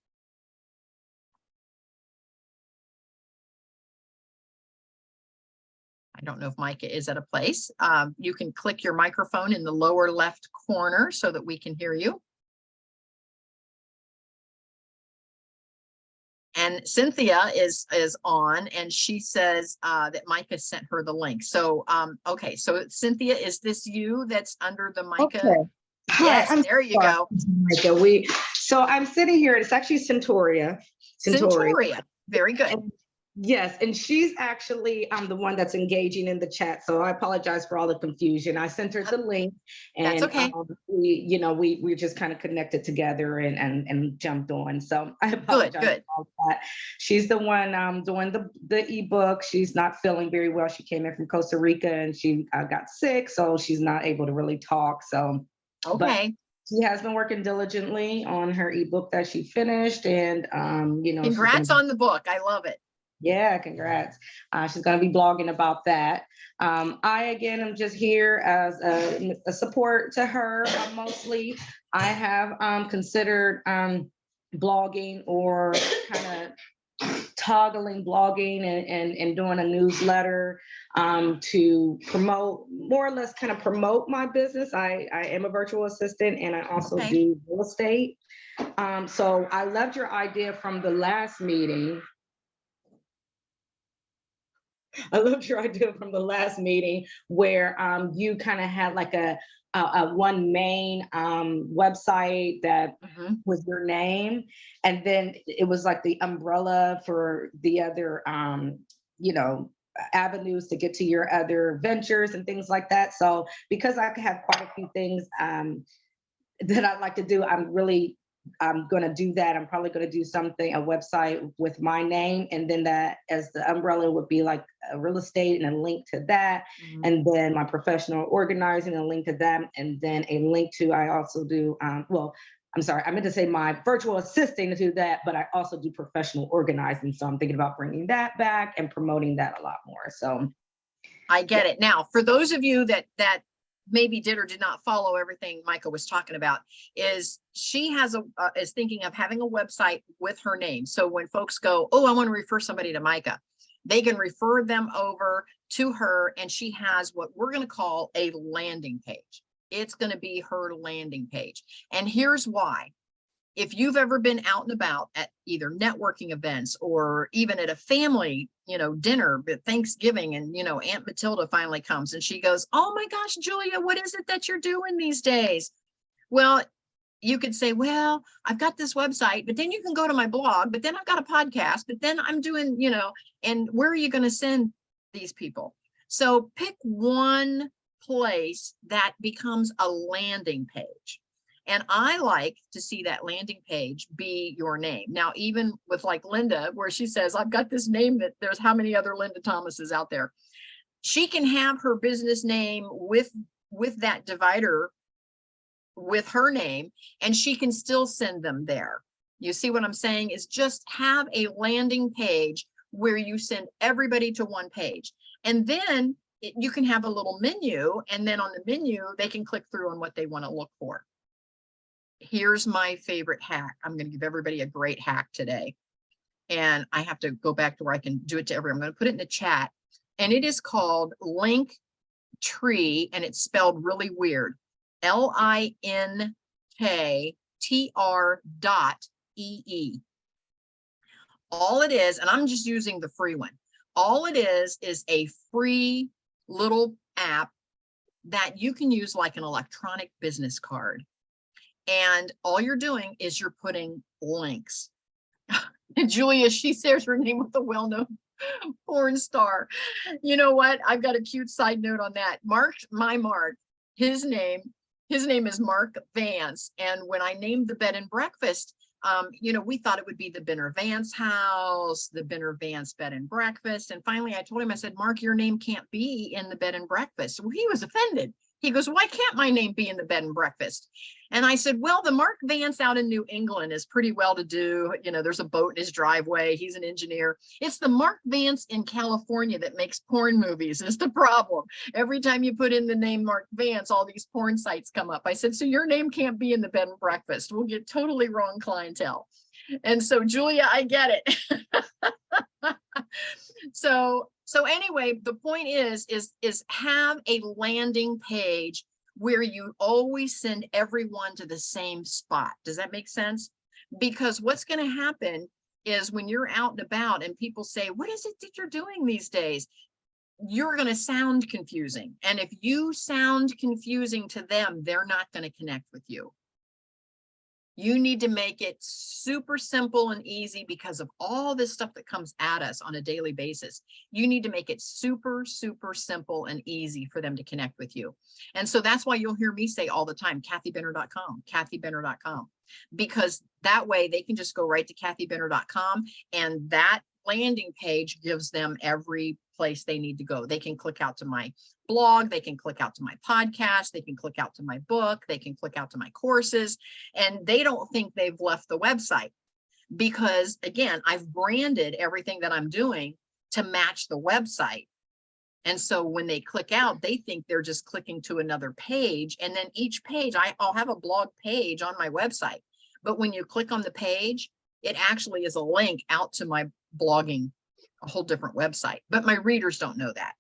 I don't know if Micah is at a place. You can click your microphone in the lower left corner so that we can hear you. And Cynthia is on, and she says that Micah sent her the link. So, okay, so Cynthia, is this you that's under the Micah? Okay. Hi, Yes, there you go. Micah. So I'm sitting here, it's actually Centauria. Centauria, very good. And yes, and she's actually the one that's engaging in the chat. So I apologize for all the confusion. I sent her the link, and That's okay. we just kind of connected together and jumped on. So I apologize Good. for all that. She's the one doing the ebook. She's not feeling very well. She came in from Costa Rica and she got sick, so she's not able to really talk. So okay. She has been working diligently on her ebook that she finished, and Congrats on the book. I love it. Yeah, congrats. She's going to be blogging about that. I, again, am just here as a support to her mostly. I have considered blogging or kind of toggling blogging and doing a newsletter to promote, more or less kind of promote my business. I am a virtual assistant, and I also do real estate. So I loved your idea from the last meeting. I loved your idea from the last meeting where you kind of had like a one main website that was your name, and then it was like the umbrella for the other avenues to get to your other ventures and things like that. So because I have quite a few things that I'd like to do, I'm going to do that. I'm probably going to do a website with my name, and then that as the umbrella would be like a real estate and a link to that, and then my professional organizing, a link to that, and then a link to, I also do, I'm sorry, I meant to say my virtual assisting to do that, but I also do professional organizing. So I'm thinking about bringing that back and promoting that a lot more. So I get it. Now, for those of you that maybe did or did not follow everything Micah was talking about, is she has is thinking of having a website with her name. So when folks go, oh, I want to refer somebody to Micah, they can refer them over to her, and she has what we're going to call a landing page. It's going to be her landing page. And here's why. If you've ever been out and about at either networking events or even at a family, dinner, but Thanksgiving, and, Aunt Matilda finally comes and she goes, oh my gosh, Julia, what is it that you're doing these days? Well, you could say, well, I've got this website, but then you can go to my blog, but then I've got a podcast, but then I'm doing, and where are you going to send these people? So pick one place that becomes a landing page. And I like to see that landing page be your name. Now, even with like Linda, where she says, I've got this name that there's how many other Linda Thomases out there. She can have her business name with that divider with her name, and she can still send them there. You see what I'm saying? Is just have a landing page where you send everybody to one page. And then you can have a little menu, and then on the menu, they can click through on what they want to look for. Here's my favorite hack. I'm going to give everybody a great hack today. And I have to go back to where I can do it to everyone. I'm going to put it in the chat. And it is called Linktree, and it's spelled really weird. LINKTR.EE. All it is, and I'm just using the free one. All it is a free little app that you can use like an electronic business card. And all you're doing is you're putting links. And Julia, she shares her name with a well-known porn star. You know what? I've got a cute side note on that. Mark, his name is Mark Vance. And when I named the bed and breakfast, you know, we thought it would be the Benner Vance house, the Benner Vance bed and breakfast. And finally I told him, I said, Mark, your name can't be in the bed and breakfast. Well, he was offended. He goes, why can't my name be in the bed and breakfast? And I said, well, the Mark Vance out in New England is pretty well to do. You know, there's a boat in his driveway. He's an engineer. It's the Mark Vance in California that makes porn movies is the problem. Every time you put in the name Mark Vance, all these porn sites come up. I said, so your name can't be in the bed and breakfast. We'll get totally wrong clientele. And so, Julia, I get it. So anyway, the point is have a landing page where you always send everyone to the same spot. Does that make sense? Because what's going to happen is when you're out and about and people say, what is it that you're doing these days? You're going to sound confusing. And if you sound confusing to them, they're not going to connect with you. You need to make it super simple and easy because of all this stuff that comes at us on a daily basis. You need to make it super, super simple and easy for them to connect with you. And so that's why you'll hear me say all the time, kathybenner.com, kathybenner.com, because that way they can just go right to kathybenner.com, and that landing page gives them every place they need to go. They can click out to my blog, they can click out to my podcast, they can click out to my book, they can click out to my courses, and they don't think they've left the website because, again, I've branded everything that I'm doing to match the website. And so when they click out, they think they're just clicking to another page. And then each page, I'll have a blog page on my website. But when you click on the page, it actually is a link out to my blogging, a whole different website. But my readers don't know that.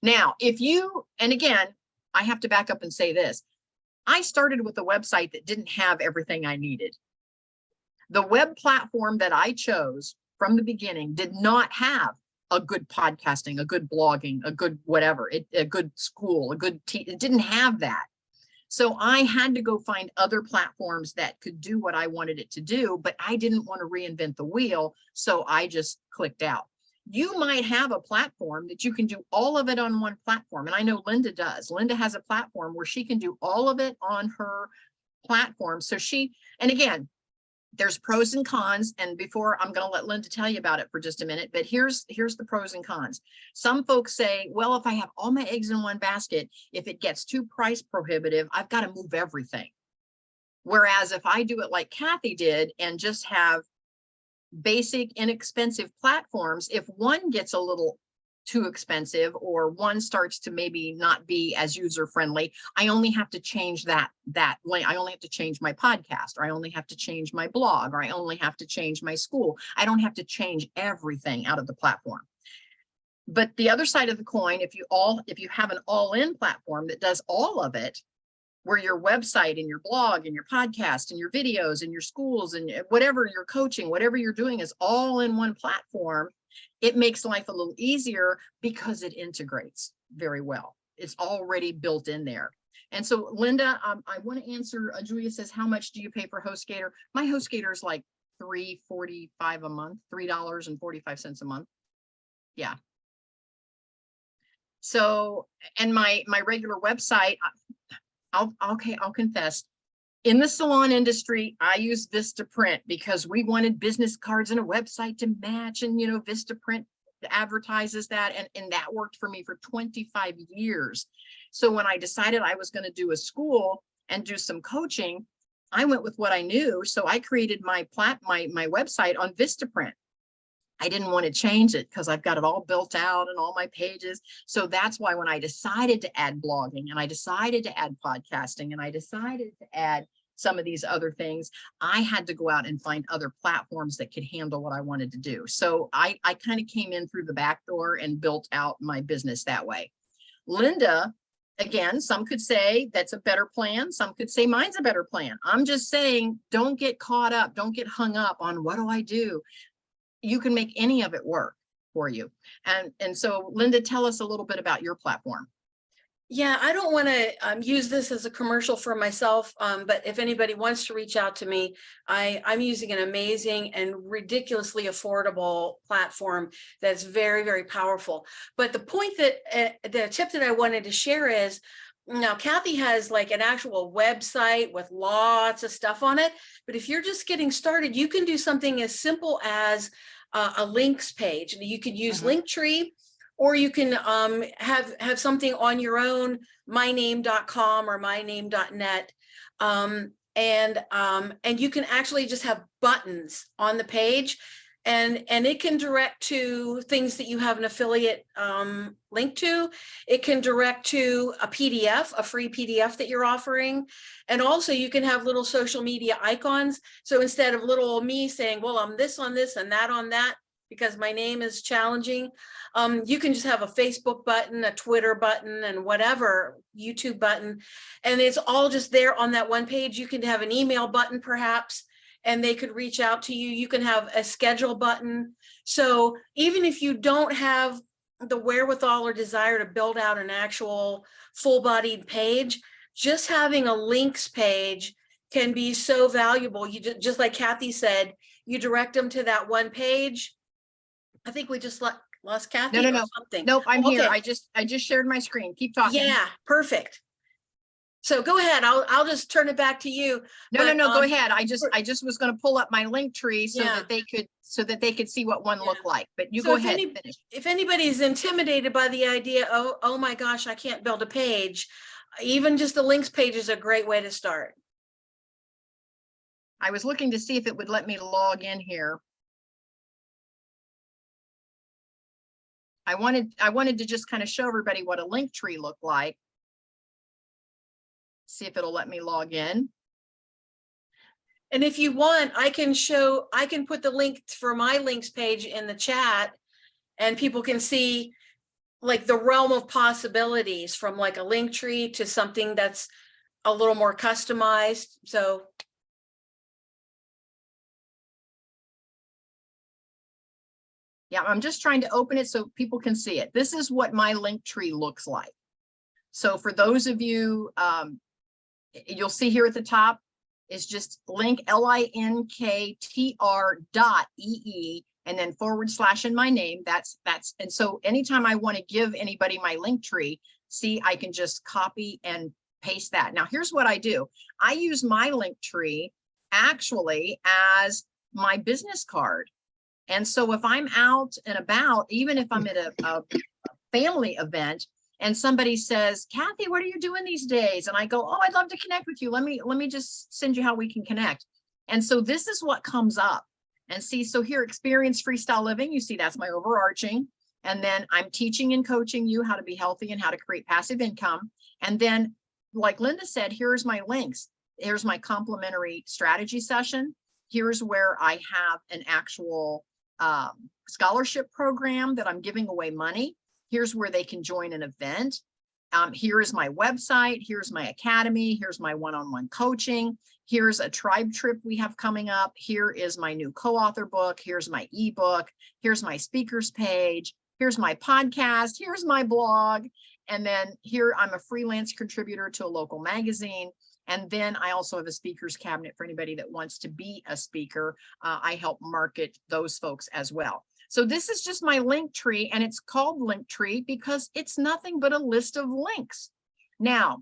Now, if you, and again, I have to back up and say this, I started with a website that didn't have everything I needed. The web platform that I chose from the beginning did not have a good podcasting, a good blogging, a good whatever, a good school, it didn't have that. So I had to go find other platforms that could do what I wanted it to do, but I didn't want to reinvent the wheel. So I just clicked out. You might have a platform that you can do all of it on one platform. And I know Linda does. Linda has a platform where she can do all of it on her platform. So and again, there's pros and cons. And before, I'm going to let Linda tell you about it for just a minute, but here's the pros and cons. Some folks say, well, if I have all my eggs in one basket, if it gets too price prohibitive, I've got to move everything. Whereas if I do it like Kathy did and just have basic, inexpensive platforms, if one gets a little too expensive or one starts to maybe not be as user friendly, I only have to change that link. I only have to change my podcast, or I only have to change my blog, or I only have to change my school. I don't have to change everything out of the platform. But the other side of the coin, if you have an all-in platform that does all of it, where your website and your blog and your podcast and your videos and your schools and whatever you're coaching, whatever you're doing is all in one platform, it makes life a little easier because it integrates very well. It's already built in there. And so, Linda, I want to answer, Julia says, how much do you pay for HostGator? My HostGator is like $3.45 a month, $3.45 a month. Yeah. So, and my regular website, I'll confess, in the salon industry, I use Vistaprint because we wanted business cards and a website to match, and Vistaprint advertises that, and that worked for me for 25 years. So when I decided I was going to do a school and do some coaching, I went with what I knew. So I created my website on Vistaprint. I didn't want to change it because I've got it all built out and all my pages. So that's why when I decided to add blogging and I decided to add podcasting and I decided to add some of these other things, I had to go out and find other platforms that could handle what I wanted to do. So I kind of came in through the back door and built out my business that way. Linda, again, some could say that's a better plan. Some could say mine's a better plan. I'm just saying, don't get caught up. Don't get hung up on what do I do? You can make any of it work for you. And so, Linda, tell us a little bit about your platform. Yeah, I don't want to use this as a commercial for myself, but if anybody wants to reach out to me, I'm using an amazing and ridiculously affordable platform that's very, very powerful. But the point that the tip that I wanted to share is, now Kathy has like an actual website with lots of stuff on it. But if you're just getting started, you can do something as simple as a links page. You could use Linktree, or you can have something on your own, myname.com or myname.net. And you can actually just have buttons on the page, and it can direct to things that you have an affiliate link to. It can direct to a PDF, a free PDF that you're offering. And also you can have little social media icons. So instead of little me saying, well, I'm this on this and that on that, because my name is challenging, you can just have a Facebook button, a Twitter button, and whatever, YouTube button, and it's all just there on that one page. You can have an email button perhaps, and they could reach out to you. You can have a schedule button. So even if you don't have the wherewithal or desire to build out an actual full-bodied page, just having a links page can be so valuable. You just like Kathy said, you direct them to that one page. I think we just lost Kathy. No. Something. Nope, I'm here. Okay. I just shared my screen. Keep talking. Yeah, perfect. So go ahead. I'll just turn it back to you. No, go ahead. I just was going to pull up my link tree so Yeah. that they could see what one looked like. But you So go if ahead. Finish. If anybody's intimidated by the idea, oh my gosh, I can't build a page, even just the links page is a great way to start. I was looking to see if it would let me log in here. I wanted to just kind of show everybody what a link tree looked like. See if it'll let me log in. And if you want, I can put the link for my links page in the chat, and people can see like the realm of possibilities from like a link tree to something that's a little more customized. So yeah, I'm just trying to open it so people can see it. This is what my link tree looks like. So for those of you, you'll see here at the top is just link linktr.ee and then / in my name. That's and so anytime I want to give anybody my link tree, see, I can just copy and paste that. Now here's what I do. I use my link tree actually as my business card. And so if I'm out and about, even if I'm at a family event and somebody says, Kathy, what are you doing these days? And I go, oh, I'd love to connect with you. Let me just send you how we can connect. And so this is what comes up. And see, so here, experience freestyle living, you see that's my overarching. And then I'm teaching and coaching you how to be healthy and how to create passive income. And then, like Linda said, here's my links. Here's my complimentary strategy session. Here's where I have an actual scholarship program that I'm giving away money. Here's where they can join an event. Here is my website. Here's my academy. Here's my one-on-one coaching. Here's a tribe trip we have coming up. Here is my new co-author book. Here's my ebook. Here's my speakers page. Here's my podcast. Here's my blog. And then here I'm a freelance contributor to a local magazine. And then I also have a speakers cabinet for anybody that wants to be a speaker. I help market those folks as well. So this is just my link tree, and it's called link tree because it's nothing but a list of links. Now,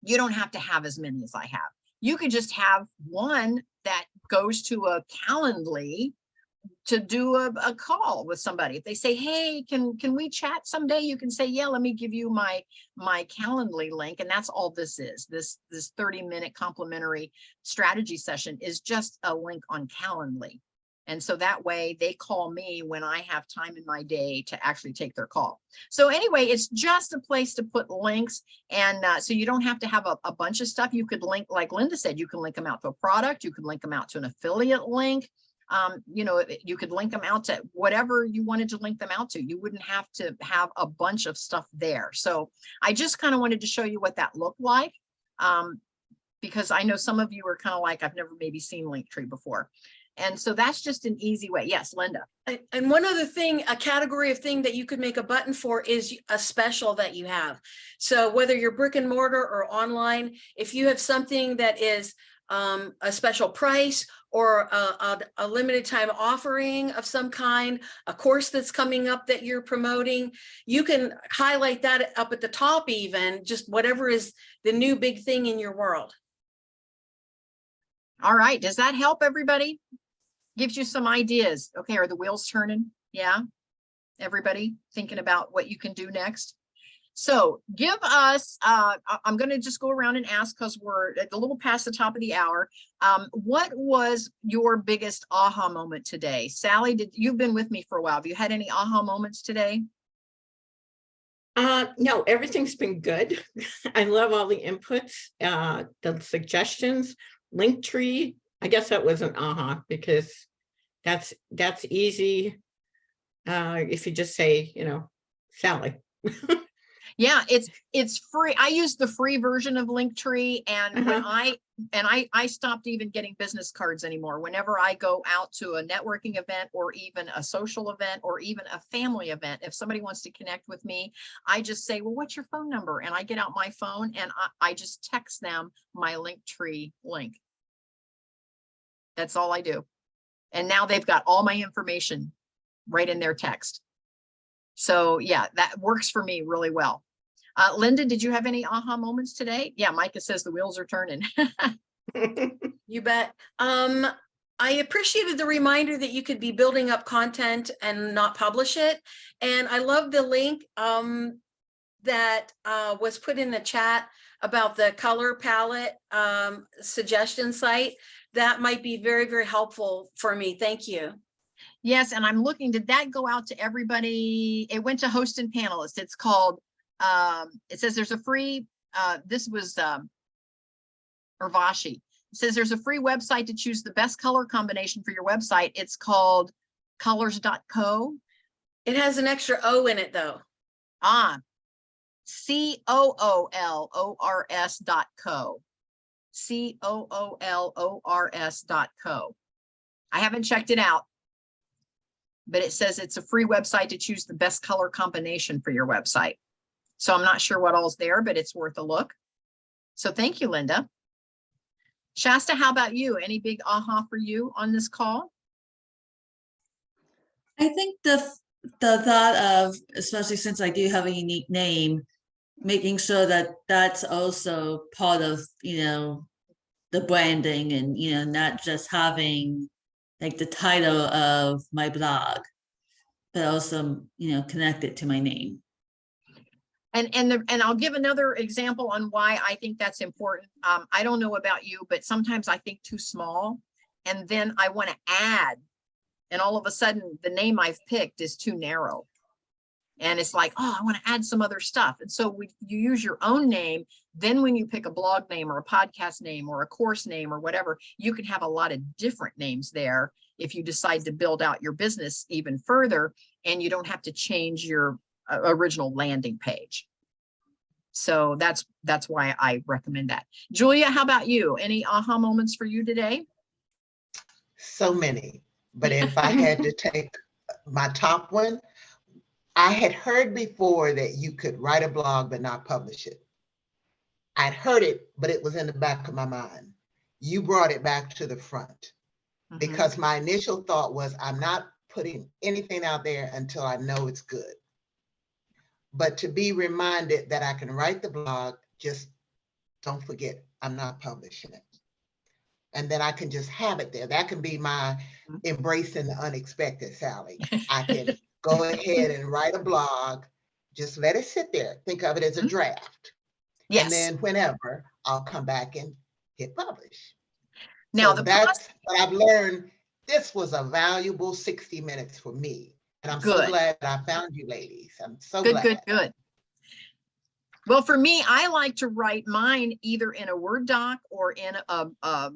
you don't have to have as many as I have. You could just have one that goes to a Calendly to do a call with somebody. If they say, hey, can we chat someday? You can say, yeah, let me give you my Calendly link. And that's all this is. This 30-minute complimentary strategy session is just a link on Calendly. And so that way they call me when I have time in my day to actually take their call. So anyway, it's just a place to put links. And so you don't have to have a bunch of stuff. You could link, like Linda said, you can link them out to a product. You could link them out to an affiliate link. You know, you could link them out to whatever you wanted to link them out to. You wouldn't have to have a bunch of stuff there. So I just kind of wanted to show you what that looked like, because I know some of you are kind of like, I've never maybe seen Linktree before. And so that's just an easy way. Yes, Linda. And one other thing, a category of thing that you could make a button for is a special that you have. So whether you're brick and mortar or online, if you have something that is a special price or a limited time offering of some kind, a course that's coming up that you're promoting, you can highlight that up at the top, even just whatever is the new big thing in your world. All right. Does that help everybody? Gives you some ideas. Okay. Are the wheels turning? Yeah. Everybody thinking about what you can do next. So give us, I'm going to just go around and ask because we're a little past the top of the hour. What was your biggest aha moment today? Sally, you've been with me for a while. Have you had any aha moments today? No, everything's been good. I love all the inputs, the suggestions, Linktree. I guess that was an aha because that's easy. If you just say, Sally. Yeah, it's free. I use the free version of Linktree, and when I stopped even getting business cards anymore. Whenever I go out to a networking event or even a social event or even a family event, if somebody wants to connect with me, I just say, well, what's your phone number? And I get out my phone and I just text them my Linktree link. That's all I do. And now they've got all my information right in their text. So yeah, that works for me really well. Linda, did you have any aha moments today? Yeah, Micah says the wheels are turning. You bet. I appreciated the reminder that you could be building up content and not publish it. And I love the link that was put in the chat about the color palette suggestion site. That might be very, very helpful for me. Thank you. Yes, and I'm looking, did that go out to everybody? It went to host and panelists. It's called, it says there's a free, this was Urvashi. It says there's a free website to choose the best color combination for your website. It's called colors.co. It has an extra O in it though. COOLORS.co. COOLORS.co. I haven't checked it out, but it says it's a free website to choose the best color combination for your website. So I'm not sure what all's there, but it's worth a look. So thank you, Linda. Shasta, how about you? Any big aha for you on this call? I think the thought of, especially since I do have a unique name, making sure that that's also part of, the branding and, not just having like the title of my blog, but also, connect it to my name. And I'll give another example on why I think that's important. I don't know about you, but sometimes I think too small, and then I want to add, and all of a sudden the name I've picked is too narrow. And it's like, oh, I want to add some other stuff. And so you use your own name. Then when you pick a blog name or a podcast name or a course name or whatever, you can have a lot of different names there if you decide to build out your business even further, and you don't have to change your original landing page. So that's why I recommend that. Julia, how about you? Any aha moments for you today? So many, but if I had to take my top one, I had heard before that you could write a blog but not publish it. I'd heard it, but it was in the back of my mind. You brought it back to the front because my initial thought was, I'm not putting anything out there until I know it's good. But to be reminded that I can write the blog, just don't forget, I'm not publishing it. And then I can just have it there. That can be my embracing the unexpected, Sally. I can go ahead and write a blog, just let it sit there. Think of it as a draft. Yes. And then whenever, I'll come back and hit publish. Now, so that's what I've learned. This was a valuable 60 minutes for me. And I'm so glad that I found you ladies. I'm so glad. Good. Well, for me, I like to write mine either in a Word doc or in a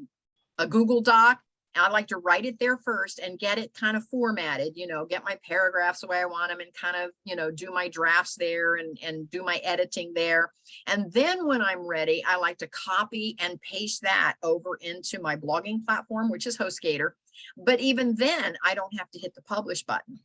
Google Doc. I like to write it there first and get it kind of formatted, you know, get my paragraphs the way I want them and kind of, you know, do my drafts there and do my editing there. And then when I'm ready, I like to copy and paste that over into my blogging platform, which is HostGator. But even then, I don't have to hit the publish button.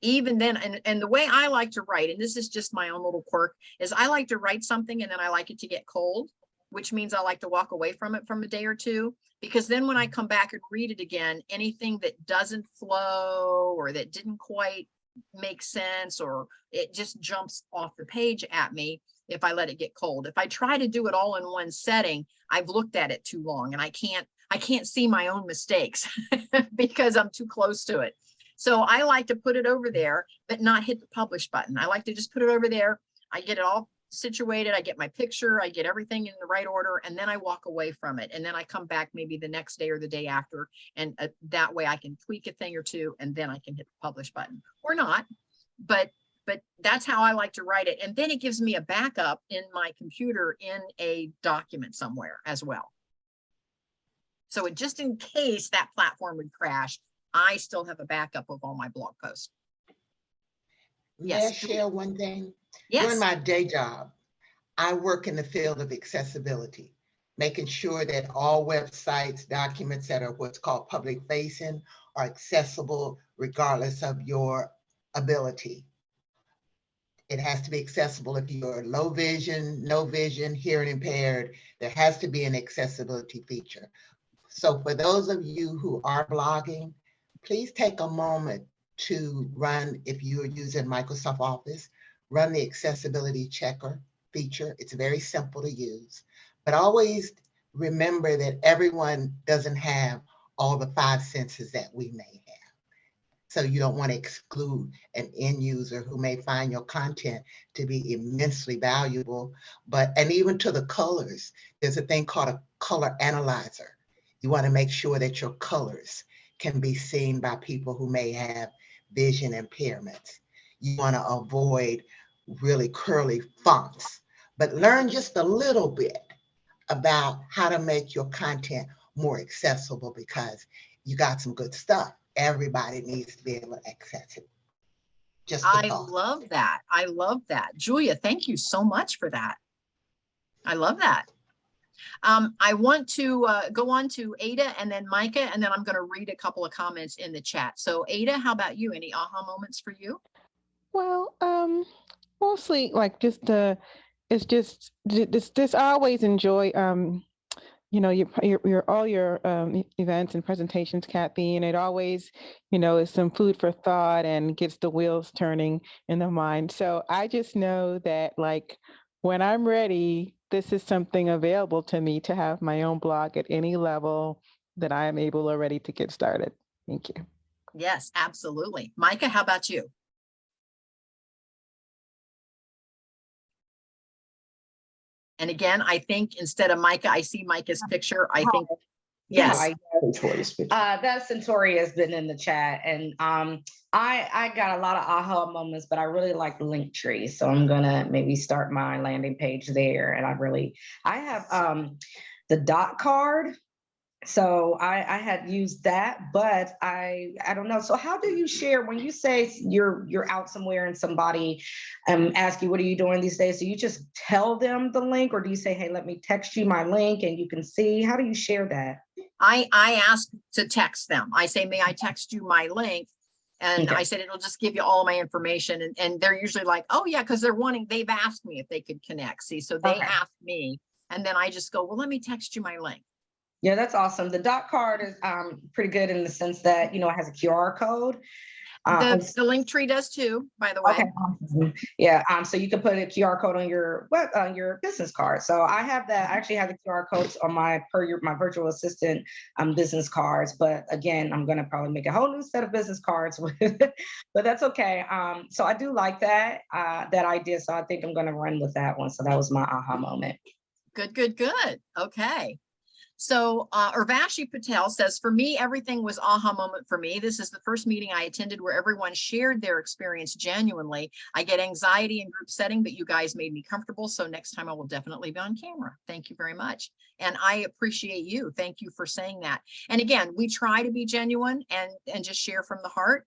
Even then, and the way I like to write, and this is just my own little quirk, is I like to write something and then I like it to get cold, which means I like to walk away from it from a day or two, because then when I come back and read it again, anything that doesn't flow or that didn't quite make sense, or it just jumps off the page at me if I let it get cold. If I try to do it all in one setting, I've looked at it too long and I can't see my own mistakes because I'm too close to it. So I like to put it over there, but not hit the publish button. I like to just put it over there. I get it all situated. I get my picture, I get everything in the right order, and then I walk away from it. And then I come back maybe the next day or the day after. And that way I can tweak a thing or two, and then I can hit the publish button or not. But that's how I like to write it. And then it gives me a backup in my computer in a document somewhere as well. So just in case that platform would crash, I still have a backup of all my blog posts. May I share one thing? Yes. During my day job, I work in the field of accessibility, making sure that all websites, documents that are what's called public facing are accessible regardless of your ability. It has to be accessible if you're low vision, no vision, hearing impaired. There has to be an accessibility feature. So for those of you who are blogging, please take a moment to run, if you are using Microsoft Office, run the accessibility checker feature. It's very simple to use, but always remember that everyone doesn't have all the 5 senses that we may have. So you don't want to exclude an end user who may find your content to be immensely valuable. And even to the colors, there's a thing called a color analyzer. You want to make sure that your colors can be seen by people who may have vision impairments. You want to avoid really curly fonts, but learn just a little bit about how to make your content more accessible, because you got some good stuff. Everybody needs to be able to access it. I love that. I love that. Julia, thank you so much for that. I love that. I want to go on to Ada and then Micah, and then I'm going to read a couple of comments in the chat. So Ada, how about you? Any aha moments for you? Well, mostly like it's just this. I always enjoy, you know, your all your events and presentations, Kathy, and it always, you know, is some food for thought and gets the wheels turning in the mind. So I just know that, like, when I'm ready, this is something available to me to have my own blog at any level that I am able or ready to get started. Thank you. Yes, absolutely. Micah, how about you? And again, I think instead of Micah, I see Micah's picture. I think, yes. That Centauri has been in the chat, and I got a lot of aha moments, but I really like Linktree, so I'm gonna maybe start my landing page there. And I have the dot card. So I had used that, but I don't know. So how do you share when you say you're out somewhere and somebody ask you, what are you doing these days? Do you just tell them the link, or do you say, hey, let me text you my link and you can see? How do you share that? I ask to text them. I say, may I text you my link? And okay. I said, it'll just give you all my information. And they're usually like, oh yeah, because they've asked me if they could connect. See, so they asked me, and then I just go, well, let me text you my link. Yeah, that's awesome. The dot card is pretty good in the sense that, you know, it has a QR code. The Linktree does too, by the way. Okay, awesome. Yeah, so you can put a QR code on your business card. So I have that. I actually have the QR codes on my virtual assistant business cards. But again, I'm going to probably make a whole new set of business cards with it, but that's okay. So I do like that idea. So I think I'm going to run with that one. So that was my aha moment. Good. Okay. So Urvashi Patel says, for me, everything was aha moment for me. This is the first meeting I attended where everyone shared their experience genuinely. I get anxiety in group setting, but you guys made me comfortable. So next time I will definitely be on camera. Thank you very much. And I appreciate you. Thank you for saying that. And again, we try to be genuine and just share from the heart.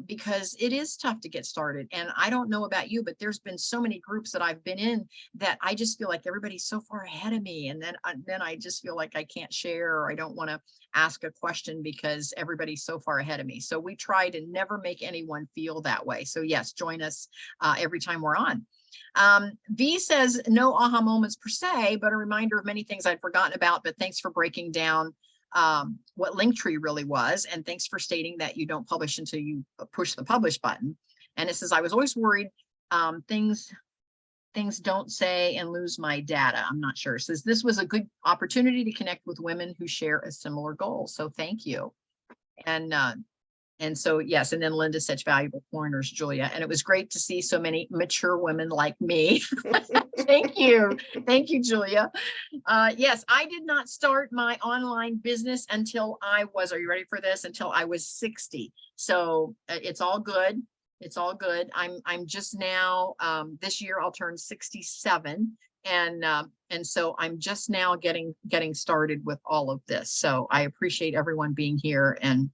Because it is tough to get started. And I don't know about you, but there's been so many groups that I've been in that I just feel like everybody's so far ahead of me. And then I just feel like I can't share, or I don't want to ask a question because everybody's so far ahead of me. So we try to never make anyone feel that way. So yes, join us every time we're on. V says, no aha moments per se, but a reminder of many things I'd forgotten about, but thanks for breaking down what Linktree really was. And thanks for stating that you don't publish until you push the publish button. And it says, I was always worried things don't say and lose my data. I'm not sure. It says this was a good opportunity to connect with women who share a similar goal. So thank you. And so, yes, and then Linda, such valuable pointers, Julia. And it was great to see so many mature women like me. Thank you. Thank you, Julia. Yes, I did not start my online business until I was, are you ready for this? Until I was 60. So it's all good. It's all good. I'm just now, this year I'll turn 67. And so I'm just now getting started with all of this. So I appreciate everyone being here, and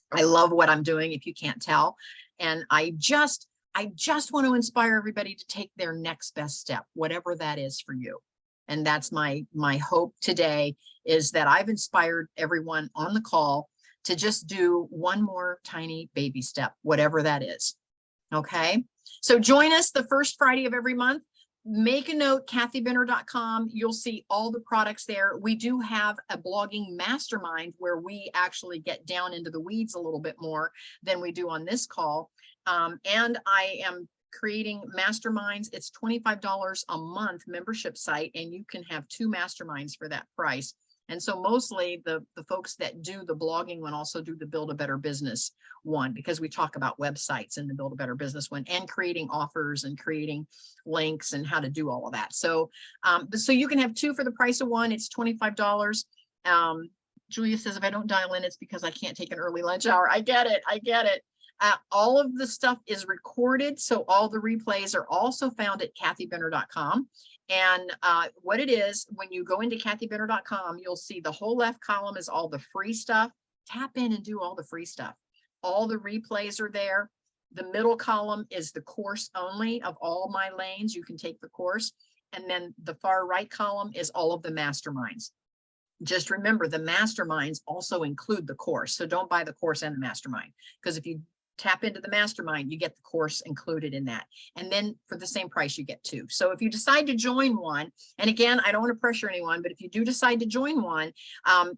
I love what I'm doing, if you can't tell. And I just want to inspire everybody to take their next best step, whatever that is for you. And that's my hope today, is that I've inspired everyone on the call to just do one more tiny baby step, whatever that is. Okay. So join us the first Friday of every month. Make a note, kathybinner.com. You'll see all the products there. We do have a blogging mastermind where we actually get down into the weeds a little bit more than we do on this call. And I am creating masterminds. It's $25 a month membership site, and you can have 2 masterminds for that price. And so mostly the folks that do the blogging one also do the Build a Better Business one, because we talk about websites in the Build a Better Business one, and creating offers and creating links and how to do all of that. So, so you can have 2 for the price of 1. It's $25. Julia says, if I don't dial in, it's because I can't take an early lunch hour. I get it. I get it. All of the stuff is recorded. So all the replays are also found at kathybinner.com. And what it is, when you go into kathybinner.com, you'll see the whole left column is all the free stuff. Tap in and do all the free stuff. All the replays are there. The middle column is the course only of all my lanes. You can take the course. And then the far right column is all of the masterminds. Just remember, the masterminds also include the course. So don't buy the course and the mastermind, because if you tap into the mastermind, you get the course included in that. And then for the same price, you get 2. So if you decide to join one, and again, I don't want to pressure anyone, but if you do decide to join one,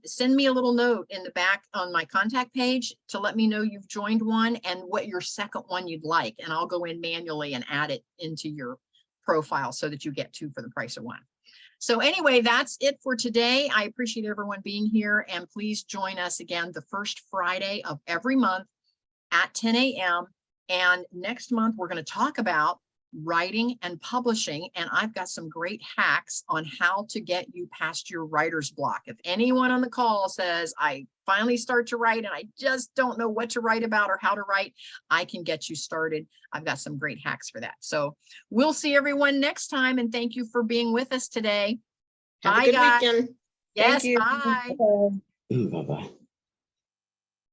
send me a little note in the back on my contact page to let me know you've joined one and what your second one you'd like. And I'll go in manually and add it into your profile so that you get 2 for the price of 1. So anyway, that's it for today. I appreciate everyone being here, and please join us again the first Friday of every month at 10 a.m. And next month, we're going to talk about writing and publishing. And I've got some great hacks on how to get you past your writer's block. If anyone on the call says, I finally start to write and I just don't know what to write about or how to write, I can get you started. I've got some great hacks for that. So we'll see everyone next time. And thank you for being with us today. Have a good weekend. Yes, Thank you. bye. Bye. Bye-bye.